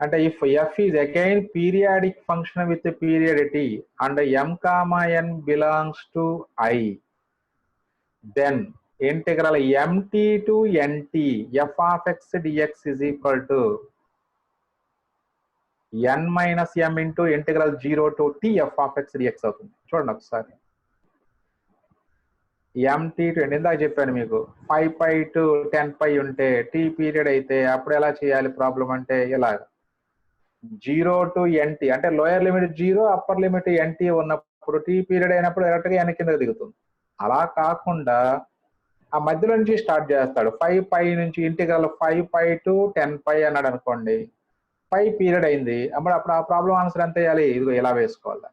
అంటే if f is again periodic function with periodicity and m, n belongs to I, then integral mt to nt f of x dx is equal to n minus m into integral 0 to t f of x dx అవుతుంది. చూడండి ఒకసారి. mt to ఇందాక చెప్పాను మీకు 5π to 10π ఉంటే t period అయితే అప్పుడు ఎలా చేయాలి ప్రాబ్లం అంటే ఇలా 0 to nt అంటే lower limit 0 upper limit nt ఉన్నప్పుడు t పీరియడ్ అయినప్పుడు డైరెక్ట్ గా n కిందకి దిగుతుంది. అలా కాకుండా ఆ మధ్యలో నుంచి స్టార్ట్ చేస్తాడు. 5π నుంచి ఇంటిగ్రల్ 5π to 10π అన్నాడు అనుకోండి, 5 పీరియడ్ అయింది. అప్పుడు ఆ ప్రాబ్లం ఆన్సర్ ఎంత వేయాలి? ఇదిగో ఇలా వేసుకోవాలి.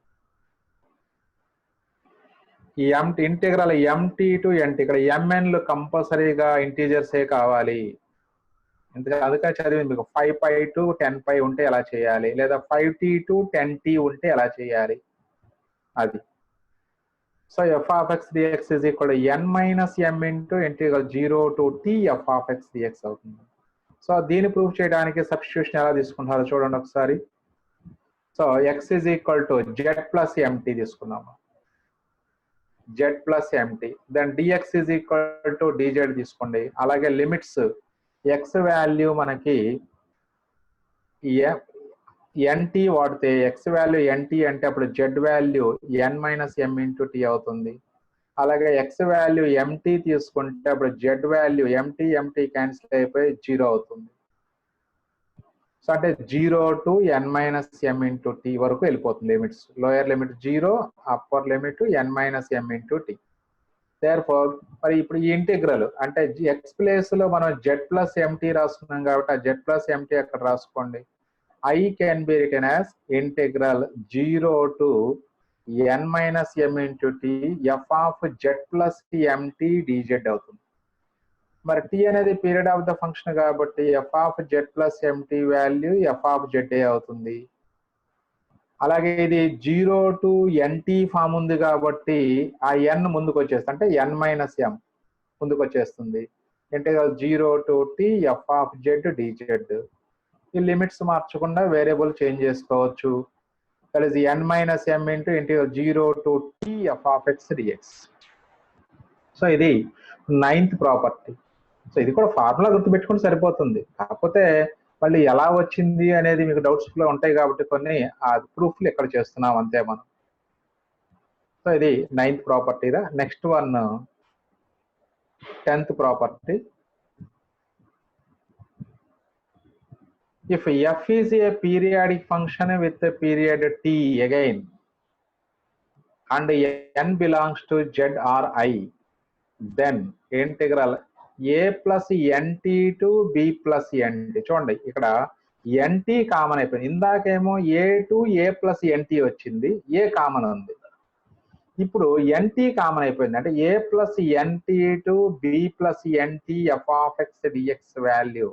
ఈ ఇంటిగ్రల్ mt టు nt ఇక్కడ mnలు కంపల్సరీగా ఇంటీజర్సే కావాలి. అందుకని చదివింది మీకు 5π to 10π ఉంటే ఎలా చేయాలి, లేదా 5t to 10t ఉంటే ఎలా చేయాలి అది. So f of x dx is equal to n minus m into integral 0 to t f of x dx అవుతుంది. సో దీన్ని ప్రూవ్ చేయడానికి సబ్స్టిట్యూషన్ ఎలా తీసుకుంటారో చూడండి ఒకసారి. So x is equal to z plus mt తీసుకున్నాము, z plus mt. Then dx is equal to dz తీసుకోండి. అలాగే లిమిట్స్ x వాల్యూ మనకి nt వాడితే x వాల్యూ nt అంటే అప్పుడు z value n minus m into t అవుతుంది. అలాగే x value mt తీసుకుంటే అప్పుడు z వాల్యూ mt క్యాన్సిల్ అయిపోయి 0 అవుతుంది. సో అంటే 0 to n minus m into t వరకు వెళ్ళిపోతుంది limits. Lower limit 0, upper limit n minus m into t. Therefore మరి ఇప్పుడు ఈ ఇంటిగ్రల్ అంటే x ప్లేస్ లో మనం z ప్లస్ mt రాసుకున్నాం కాబట్టి ఆ z ప్లస్ mt అక్కడ రాసుకోండి. I can be written as integral 0 to n minus m into t f of z plus mt dz అవుతుంది. మరి t అనేది పీరియడ్ ఆఫ్ ద ఫంక్షన్ కాబట్టి f of z plus mt value f of z అవుతుంది. అలాగే ఇది 0 to nt form ఉంది కాబట్టి ఆ n ముందుకు వచ్చేస్తుంది, అంటే n మైనస్ m ముందుకు వచ్చేస్తుంది. Integral 0 to t f of z dz. ఈ లిమిట్స్ మార్చకుండా వేరియబుల్ చేంజ్ చేసుకోవచ్చు. That is n minus m into integral 0 to t f of x dx. So ఇది 9th ప్రాపర్టీ. సో ఇది కూడా ఫార్ములా గుర్తుపెట్టుకుంటే సరిపోతుంది. కాకపోతే మళ్ళీ ఎలా వచ్చింది అనేది మీకు డౌట్స్ లో ఉంటాయి కాబట్టి కొన్ని ఆ ప్రూఫ్లు ఎక్కడ చేస్తున్నాం అంతే మనం. సో ఇది 9th ప్రాపర్టీదా. Next one 10th property. If f is a periodic function with a period t again and n belongs to z or I, then integral a plus nt to b plus nt. చూడండి ఇక్కడ nt common అయిపోయింది. ఇందాకేమో a to a plus nt వచ్చింది, a common ఉంది. ఇప్పుడు nt common అయిపోయింది, అంటే a plus nt to b plus nt f of x dx value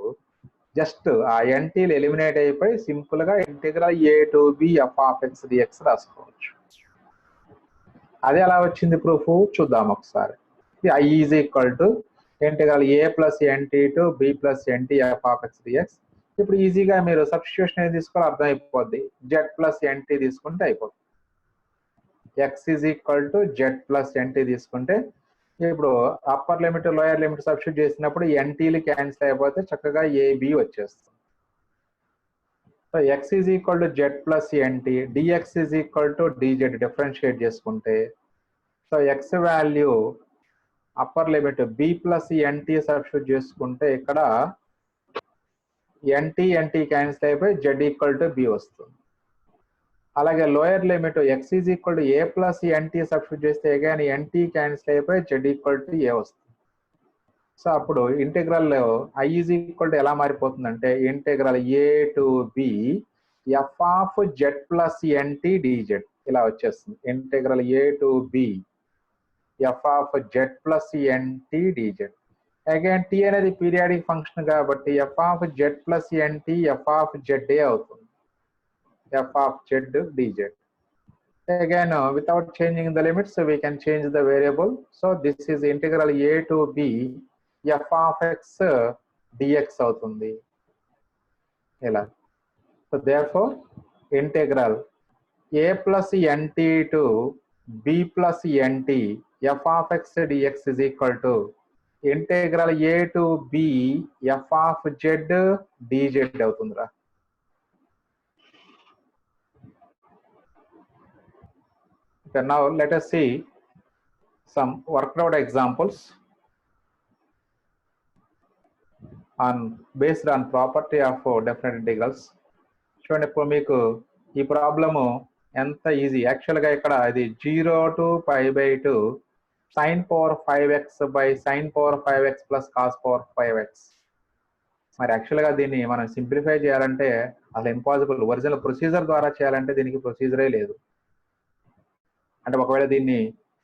just ఆ ntలు eliminate అయిపోయి సింపుల్ గా integral a to b f of x dx రాసుకోవచ్చు. అది ఎలా వచ్చింది ప్రూఫ్ చూద్దాం ఒకసారి. I is equal to integral a plus nt to b plus nt f of x dx. ఇప్పుడు ఈజీగా మీరు సబ్స్టిట్యూషన్ ఏది తీసుకోవాలి అర్థం అయిపోద్ది. z ప్లస్ nt తీసుకుంటే అయిపోతుంది. x is equal to z plus nt తీసుకుంటే ఇప్పుడు upper limit lower limit substitute చేసినప్పుడు ntలు క్యాన్సిల్ అయిపోతే చక్కగా ab వచ్చేస్తుంది. So x is equal to z plus nt, dx is equal to dz differentiate చేసుకుంటే so x value upper limit b plus nt substitute చేసుకుంటే ఇక్కడ nt క్యాన్సిల్ అయిపోయి z equal to b వస్తుంది. అలాగే lower limit x is equal to a plus nt substitute చేస్తే again nt cancel అయిపోయి z equal to a వస్తుంది. So అప్పుడు integral I is equal to ఎలా మారిపోతుందంటే integral a to b f of z plus nt dz ఇలా వచ్చేస్తుంది. Integral a to b f of z plus nt dz. Again t అనేది periodic function కాబట్టి f of z plus NT f of z అవుతుంది. F of z dz. Again, without changing the limits, we can change the variable. So this is integral a to b f of x dx అవుతుంది ఇలా. So therefore integral a plus nt to b plus nt f of x dx is equal to integral a to b f of z dz అవుతుందిరా. Okay, now let us see some worked out examples based on property of definite integrals. చూడండి ఇప్పుడు మీకు ఈ problem ఎంత easy. యాక్చువల్గా ఇక్కడ ఇది 0 to π/2 sin power 5x by sin power 5x plus cos power 5x. మరి యాక్చువల్గా దీన్ని మనం సింప్లిఫై చేయాలంటే అసలు ఇంపాసిబుల్. ఒరిజినల్ ప్రొసీజర్ ద్వారా చేయాలంటే దీనికి ప్రొసీజరే లేదు. అంటే ఒకవేళ దీన్ని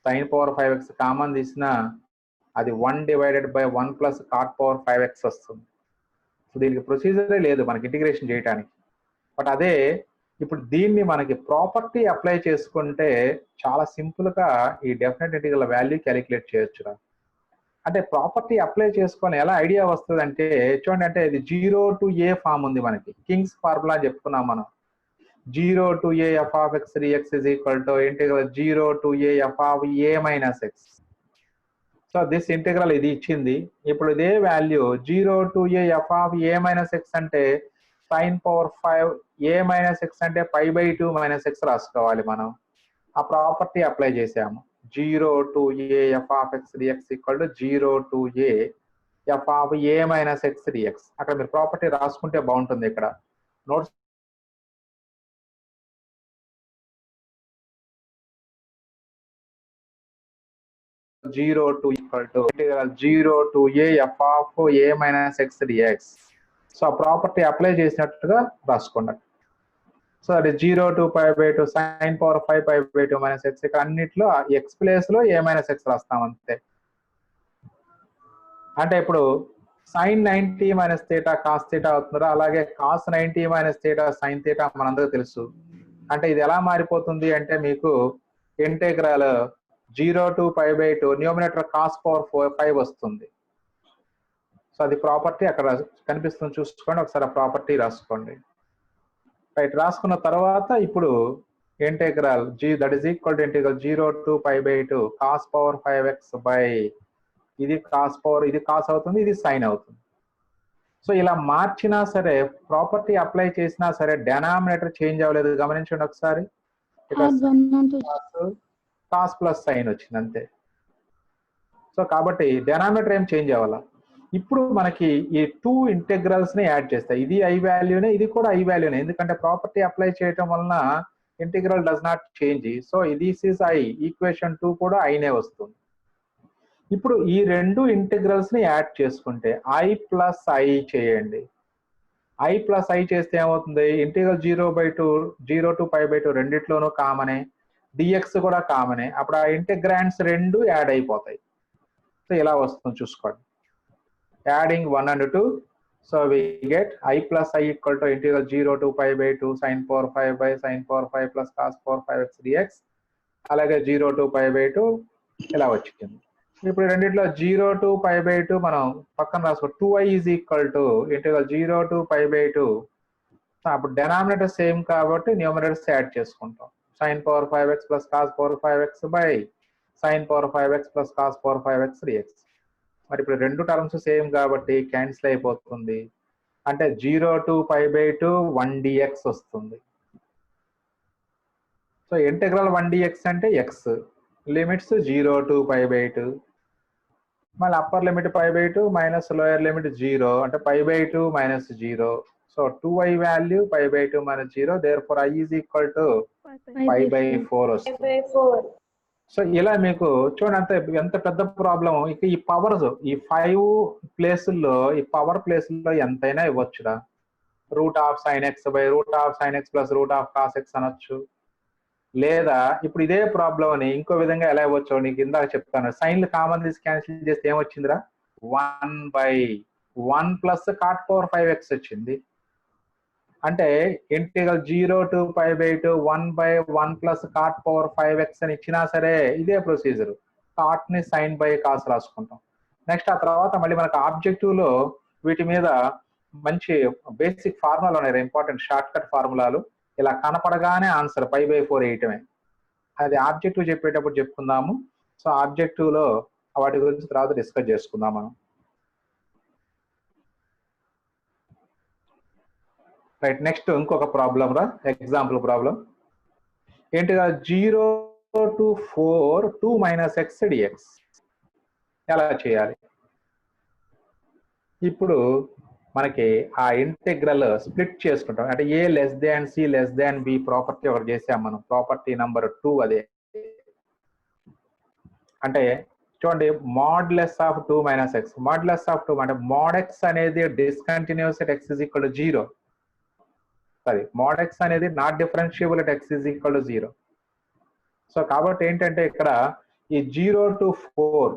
sin power 5x కామన్ తీసినా అది 1 divided by 1 plus cot power 5x వస్తుంది. సో దీనికి ప్రొసీజరే లేదు మనకి ఇంటిగ్రేషన్ చేయడానికి. బట్ అదే ఇప్పుడు దీన్ని మనకి ప్రాపర్టీ అప్లై చేసుకుంటే చాలా సింపుల్గా ఈ డెఫినెట్ ఇంటిగ్రల్ వాల్యూ క్యాలిక్యులేట్ చేయొచ్చురా. అంటే ప్రాపర్టీ అప్లై చేసుకొని ఎలా ఐడియా వస్తుంది అంటే చూడండి, అంటే ఇది 0 to a ఫామ్ ఉంది మనకి. కింగ్స్ ఫార్ములా చెప్పుకున్నాం మనం. 0 to a f of x dx is equal to integral 0 to a f of a minus x. So this integral ఇది ఇచ్చింది. ఇప్పుడు ఇదే value 0 to a f of a minus x అంటే sin power 5 a minus x అంటే π/2 minus x రాసుకోవాలి మనం. ఆ property apply చేసాము. 0 to a f of x dx equal to 0 to a f of a minus x dx. అక్కడ మీరు property రాసుకుంటే బాగుంటుంది. ఇక్కడ notes 0 to equal to integral 0 to a f of a minus x dx. So ఆ property apply చేసినట్టుగా రాసుకోండి. So అది 0 to π/2 sin power 5 π/2 minus x. ఇక్కడ అన్నిట్లో ఎక్స్ ప్లేస్ లో a minus x రాస్తాం అంతే. అంటే ఇప్పుడు sin 90 minus theta cos theta అవుతుందా, అలాగే cos 90 minus theta sin theta మనందరికీ తెలుసు. అంటే ఇది ఎలా మారిపోతుంది అంటే మీకు integral 0 to π/2 numerator cos power 5 వస్తుంది. సో అది ప్రాపర్టీ అక్కడ కనిపిస్తుంది, చూసుకోండి. ఒకసారి ఆ ప్రాపర్టీ రాసుకోండి. రైట్, రాసుకున్న తర్వాత ఇప్పుడు integral that is equal to integral 0 to π/2 cos power 5x by ఇది కాస్ పవర్, ఇది కాస్ అవుతుంది, ఇది సైన్ అవుతుంది. సో ఇలా మార్చినా సరే, ప్రాపర్టీ అప్లై చేసినా సరే డెనామినేటర్ చేంజ్ అవ్వలేదు. గమనించండి ఒకసారి. కాస్ ప్లస్ సైన్ వచ్చింది అంతే. సో కాబట్టి డెనామినేటర్ ఏం చేంజ్ అవ్వాలా. ఇప్పుడు మనకి ఈ 2 ఇంటెగ్రల్స్ ని యాడ్ చేస్తాయి. ఇది ఐ వాల్యూనే, ఇది కూడా ఐ వాల్యూనే. ఎందుకంటే ప్రాపర్టీ అప్లై చేయటం వలన integral does not change. So this is I. Equation 2 కూడా ఐనే వస్తుంది. ఇప్పుడు ఈ రెండు ఇంటిగ్రల్స్ ని యాడ్ చేసుకుంటే ఐ ప్లస్ ఐ చేయండి. ఐ ప్లస్ ఐ చేస్తే ఏమవుతుంది, ఇంటిగ్రల్ 0 to π/2 రెండిట్లోనూ కామనే, డిఎక్స్ కూడా కామనే. అప్పుడు ఆ ఇంటిగ్రాండ్స్ రెండు యాడ్ అయిపోతాయి. సో ఇలా వస్తుంది చూసుకోండి. Adding 1 and 2. So we get I plus I equal to integral 0 to π/2 sin power 5 by sin power 5 plus cos power 5x dx. అలాగే 0 to π/2 ఇలా వచ్చింది. ఇప్పుడు రెండిట్లో 0 to π/2 మనం పక్కన రాసుకో. 2i is equal to integral 0 to π/2. అప్పుడు డెనామినేటర్ సేమ్ కాబట్టి న్యూమరేటర్స్ యాడ్ చేసుకుంటాం. sin power 5x plus cos power 5x by sin power 5x plus cos power 5x dx. మరి ఇప్పుడు రెండు టర్మ్స్ సేమ్ కాబట్టి క్యాన్సిల్ అయిపోతుంది. అంటే 0 to π/2 1 dx వస్తుంది. సో ఇంటిగ్రల్ 1 dx అంటే x, లిమిట్స్ 0 to π/2, మళ్ళీ upper limit π/2 minus lower limit 0 అంటే π/2 minus 0. So 2i value π/2 minus 0. Therefore i is equal to 5/4 వస్తుంది. సో ఇలా మీకు చూడండి ఎంత పెద్ద ప్రాబ్లం. ఇక ఈ పవర్స్ ఈ 5 ప్లేసుల్లో ఈ పవర్ ప్లేసుల్లో ఎంతైనా ఇవ్వచ్చురా. √sin x / √sin x + √cos x అనొచ్చు. లేదా ఇప్పుడు ఇదే ప్రాబ్లం అని ఇంకో విధంగా ఎలా ఇవ్వచ్చు నీకు ఇందాక చెప్తాను. సైన్లు కామన్ తీసి క్యాన్సిల్ చేస్తే ఏమొచ్చిందిరా? 1/1 + cot⁴5x వచ్చింది. అంటే ఇంటిగ్రల్ 0 to π/2 1/1 + cot⁴5x అని ఇచ్చినా సరే ఇదే ప్రొసీజర్. కాట్ ని sin/cos రాసుకుంటాం. నెక్స్ట్ ఆ తర్వాత మళ్ళీ మనకు ఆబ్జెక్టివ్ లో వీటి మీద మంచి బేసిక్ ఫార్ములాలు ఉన్నాయి, ఇంపార్టెంట్ షార్ట్ కట్ ఫార్ములాలు. ఇలా కనపడగానే ఆన్సర్ π/4 వేయటమే. అది ఆబ్జెక్టివ్ చెప్పేటప్పుడు చెప్పుకుందాము. సో ఆబ్జెక్టివ్ లో వాటి గురించి తర్వాత డిస్కస్ చేసుకుందాం మనం. రైట్, నెక్స్ట్ ఇంకొక ప్రాబ్లం రా, example problem. ఏంటిగా 0 to 4 2 - x dx ఎలా చేయాలి? ఇప్పుడు మనకి ఆ ఇంటెగ్రల్ స్ప్లిట్ చేసుకుంటాం. అంటే a c b ప్రాపర్టీ ఒకటి చేసాం మనం, ప్రాపర్టీ నెంబర్ 2. అదే అంటే చూడండి, modulus of 2 - x. Modulus of 2 అంటే mod x అనేది discontinuous at x = 0. Sorry, mod x అనేది not differentiable at x = 0. So కాబట్టి ఏంటంటే ఇక్కడ ఈ 0 to 4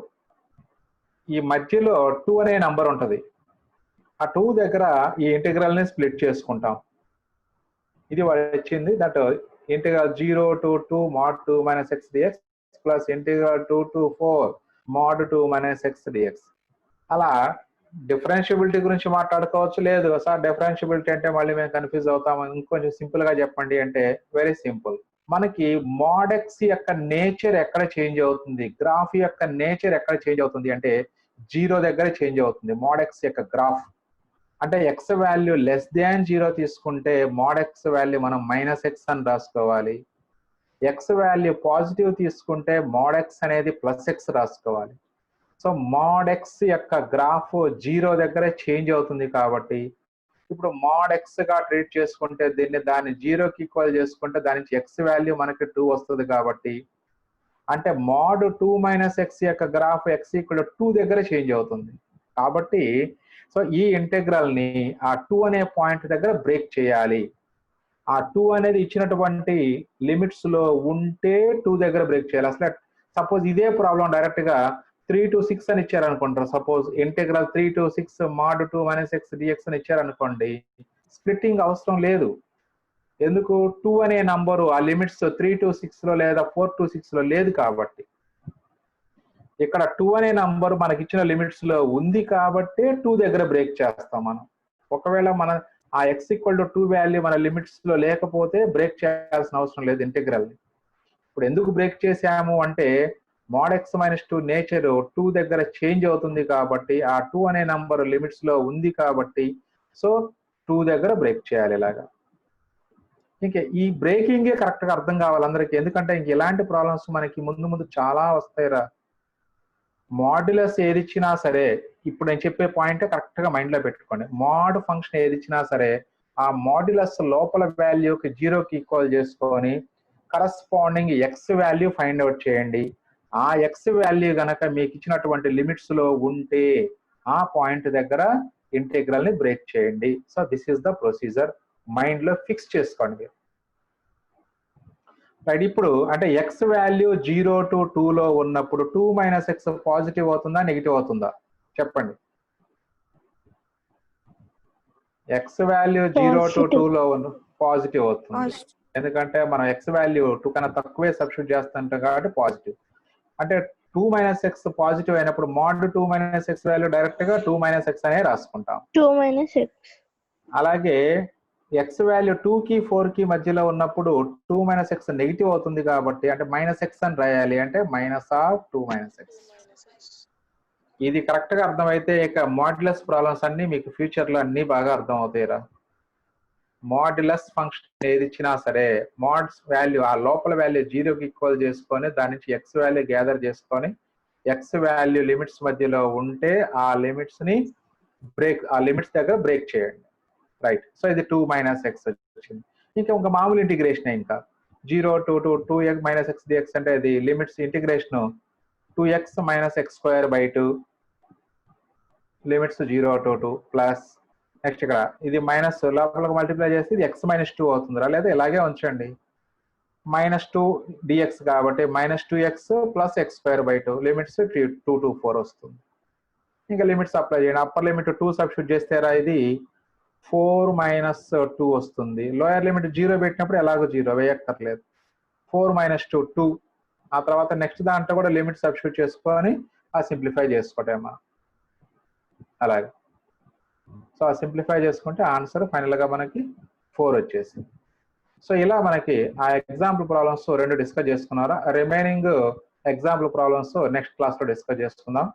ఈ మధ్యలో 2 అనే నంబర్ ఉంటుంది. ఆ 2 దగ్గర ఈ ఇంటిగ్రల్ ని స్ప్లిట్ చేసుకుంటాం. ఇది వచ్చింది that integral 0 to 2 mod 2 - x dx plus integral 2 to 4 mod 2 - x dx. అలా డిఫరెన్షియబిలిటీ గురించి మాట్లాడుకోవచ్చు. లేదు సార్ డిఫరెన్షియబిలిటీ అంటే మళ్ళీ మేము కన్ఫ్యూజ్ అవుతాము, ఇంకొంచెం సింపుల్ గా చెప్పండి అంటే వెరీ సింపుల్. మనకి mod x యొక్క నేచర్ ఎక్కడ చేంజ్ అవుతుంది, గ్రాఫ్ యొక్క నేచర్ ఎక్కడ చేంజ్ అవుతుంది అంటే 0 దగ్గర చేంజ్ అవుతుంది. mod x యొక్క గ్రాఫ్ అంటే x వాల్యూ <0 తీసుకుంటే mod x వాల్యూ మనం -x అని రాసుకోవాలి. x వాల్యూ పాజిటివ్ తీసుకుంటే mod x అనేది +x రాసుకోవాలి. సో mod x యొక్క గ్రాఫ్ 0 దగ్గర చేంజ్ అవుతుంది కాబట్టి ఇప్పుడు mod x గా ట్రీట్ చేసుకుంటే దాన్ని 0కి ఈక్వల్ చేసుకుంటే దాని నుంచి x వాల్యూ మనకి 2 వస్తుంది. కాబట్టి అంటే mod 2 - x యొక్క గ్రాఫ్ x = 2 దగ్గర చేంజ్ అవుతుంది. కాబట్టి సో ఈ ఇంటెగ్రల్ ని ఆ 2 అనే పాయింట్ దగ్గర బ్రేక్ చేయాలి. ఆ 2 అనేది ఇచ్చినటువంటి లిమిట్స్ లో ఉంటే 2 దగ్గర బ్రేక్ చేయాలి. అసలు సపోజ్ ఇదే ప్రాబ్లం డైరెక్ట్ గా 3 to 6 అని ఇచ్చారనుకుంటారు. Suppose integral 3 to 6 mod 2 - x dx అని ఇచ్చారనుకోండి, స్ప్లిట్టింగ్ అవసరం లేదు. ఎందుకు? 2 అనే నంబరు ఆ లిమిట్స్ 3 to 6 లో లేదా 4 to 6 లో లేదు కాబట్టి. ఇక్కడ 2 అనే నంబర్ మనకి ఇచ్చిన లిమిట్స్ లో ఉంది కాబట్టి 2 దగ్గర బ్రేక్ చేస్తాం మనం. ఒకవేళ మన ఆ x = 2 వాల్యూ మన లిమిట్స్ లో లేకపోతే బ్రేక్ చేయాల్సిన అవసరం లేదు ఇంటెగ్రల్. ఇప్పుడు ఎందుకు బ్రేక్ చేసాము అంటే mod x - 2 నేచర్ 2 దగ్గర చేంజ్ అవుతుంది కాబట్టి ఆ 2 అనే నంబర్ లిమిట్స్ లో ఉంది కాబట్టి సో 2 దగ్గర బ్రేక్ చేయాలి. ఇలాగా ఇంకా ఈ బ్రేకింగే కరెక్ట్ గా అర్థం కావాలి అందరికి. ఎందుకంటే ఇంక ఇలాంటి ప్రాబ్లమ్స్ మనకి ముందు చాలా వస్తాయిరా. మాడ్యులస్ ఏది ఇచ్చినా సరే, ఇప్పుడు నేను చెప్పే పాయింట్ కరెక్ట్ గా మైండ్ లో పెట్టుకోండి. మోడ్ ఫంక్షన్ ఏది ఇచ్చినా సరే ఆ మాడ్యులస్ లోపల వాల్యూకి 0కి ఈక్వల్ చేసుకొని corresponding x value find out చేయండి. ఆ x వాల్యూ గనక మీకు ఇచ్చినటువంటి లిమిట్స్ లో ఉంటే ఆ పాయింట్ దగ్గర ఇంటెగ్రల్ ని బ్రేక్ చేయండి. So this is the procedure, mind లో ఫిక్స్ చేసుకోండి. రైట్, ఇప్పుడు అంటే x వాల్యూ 0 to 2 లో ఉన్నప్పుడు 2 - x పాజిటివ్ అవుతుందా నెగిటివ్ అవుతుందా చెప్పండి. x వాల్యూ 0 to 2 లో పాజిటివ్ అవుతుంది. ఎందుకంటే మనం x వాల్యూ 2 కన్నా తక్కువే సబ్స్టిట్యూట్ చేస్తుంటాం కాబట్టి పాజిటివ్. అంటే 2 - x పాజిటివ్ అయినప్పుడు mod 2 - x వాల్యూ డైరెక్ట్ గా 2 - x అనే రాసుకుంటాం. 2 - x. అలాగే x వాల్యూ 2 కి 4 కి మధ్యలో ఉన్నప్పుడు 2 - x నెగిటివ్ అవుతుంది కాబట్టి అంటే -x అని రాయాలి. అంటే -2 - x. ఇది కరెక్ట్ గా అర్థమైతే ఇక మాడ్యులస్ ప్రాబ్లమ్స్ అన్ని మీకు ఫ్యూచర్ లో అన్ని బాగా అర్థం అవుతాయిరా. మాడ్యులస్ ఫంక్షన్ ఏది ఇచ్చినా సరే మాడ్స్ వాల్యూ ఆ లోపల వాల్యూ 0కి ఈక్వల్ చేసుకొని దాని నుంచి x వాల్యూ గ్యాదర్ చేసుకొని x వాల్యూ లిమిట్స్ మధ్యలో ఉంటే ఆ లిమిట్స్ ని ఆ లిమిట్స్ దగ్గర బ్రేక్ చేయండి. రైట్, సో ఇది 2 - x వచ్చింది. ఇంకా మామూలు ఇంటిగ్రేషన్ ఇంకా 0 to 2x minus x dx అంటే ఇది limits integration 2x minus x square by 2 limits 0 to 2 plus next ఇక్కడ ఇది మైనస్ లోపలికి మల్టిప్లై చేస్తే ఇది x minus 2 అవుతుందిరా, లేదా ఇలాగే ఉంచండి. -2 dx కాబట్టి -2x plus x square by 2 limits 2 to 4 వస్తుంది. ఇంకా లిమిట్స్ అప్లై చేయండి. అప్పర్ లిమిట్ 2 సబ్స్టిట్యూట్ చేస్తేరా ఇది 4 minus 2 వస్తుంది. లోయర్ లిమిట్ 0 పెట్టినప్పుడు ఎలాగో 0 వేయక్కర్లేదు. 4 minus 2 2. ఆ తర్వాత నెక్స్ట్ దాంట్లో కూడా లిమిట్ సబ్స్టిట్యూట్ చేసుకొని ఆ సింప్లిఫై చేసుకోవటమా అలాగే. సో ఆ సింప్లిఫై చేసుకుంటే ఆన్సర్ ఫైనల్గా మనకి 4 వచ్చేసింది. సో ఇలా మనకి ఆ ఎగ్జాంపుల్ ప్రాబ్లమ్స్ 2 డిస్కస్ చేసుకున్నారా. రిమైనింగ్ ఎగ్జాంపుల్ ప్రాబ్లమ్స్ నెక్స్ట్ క్లాస్లో డిస్కస్ చేసుకుందాం.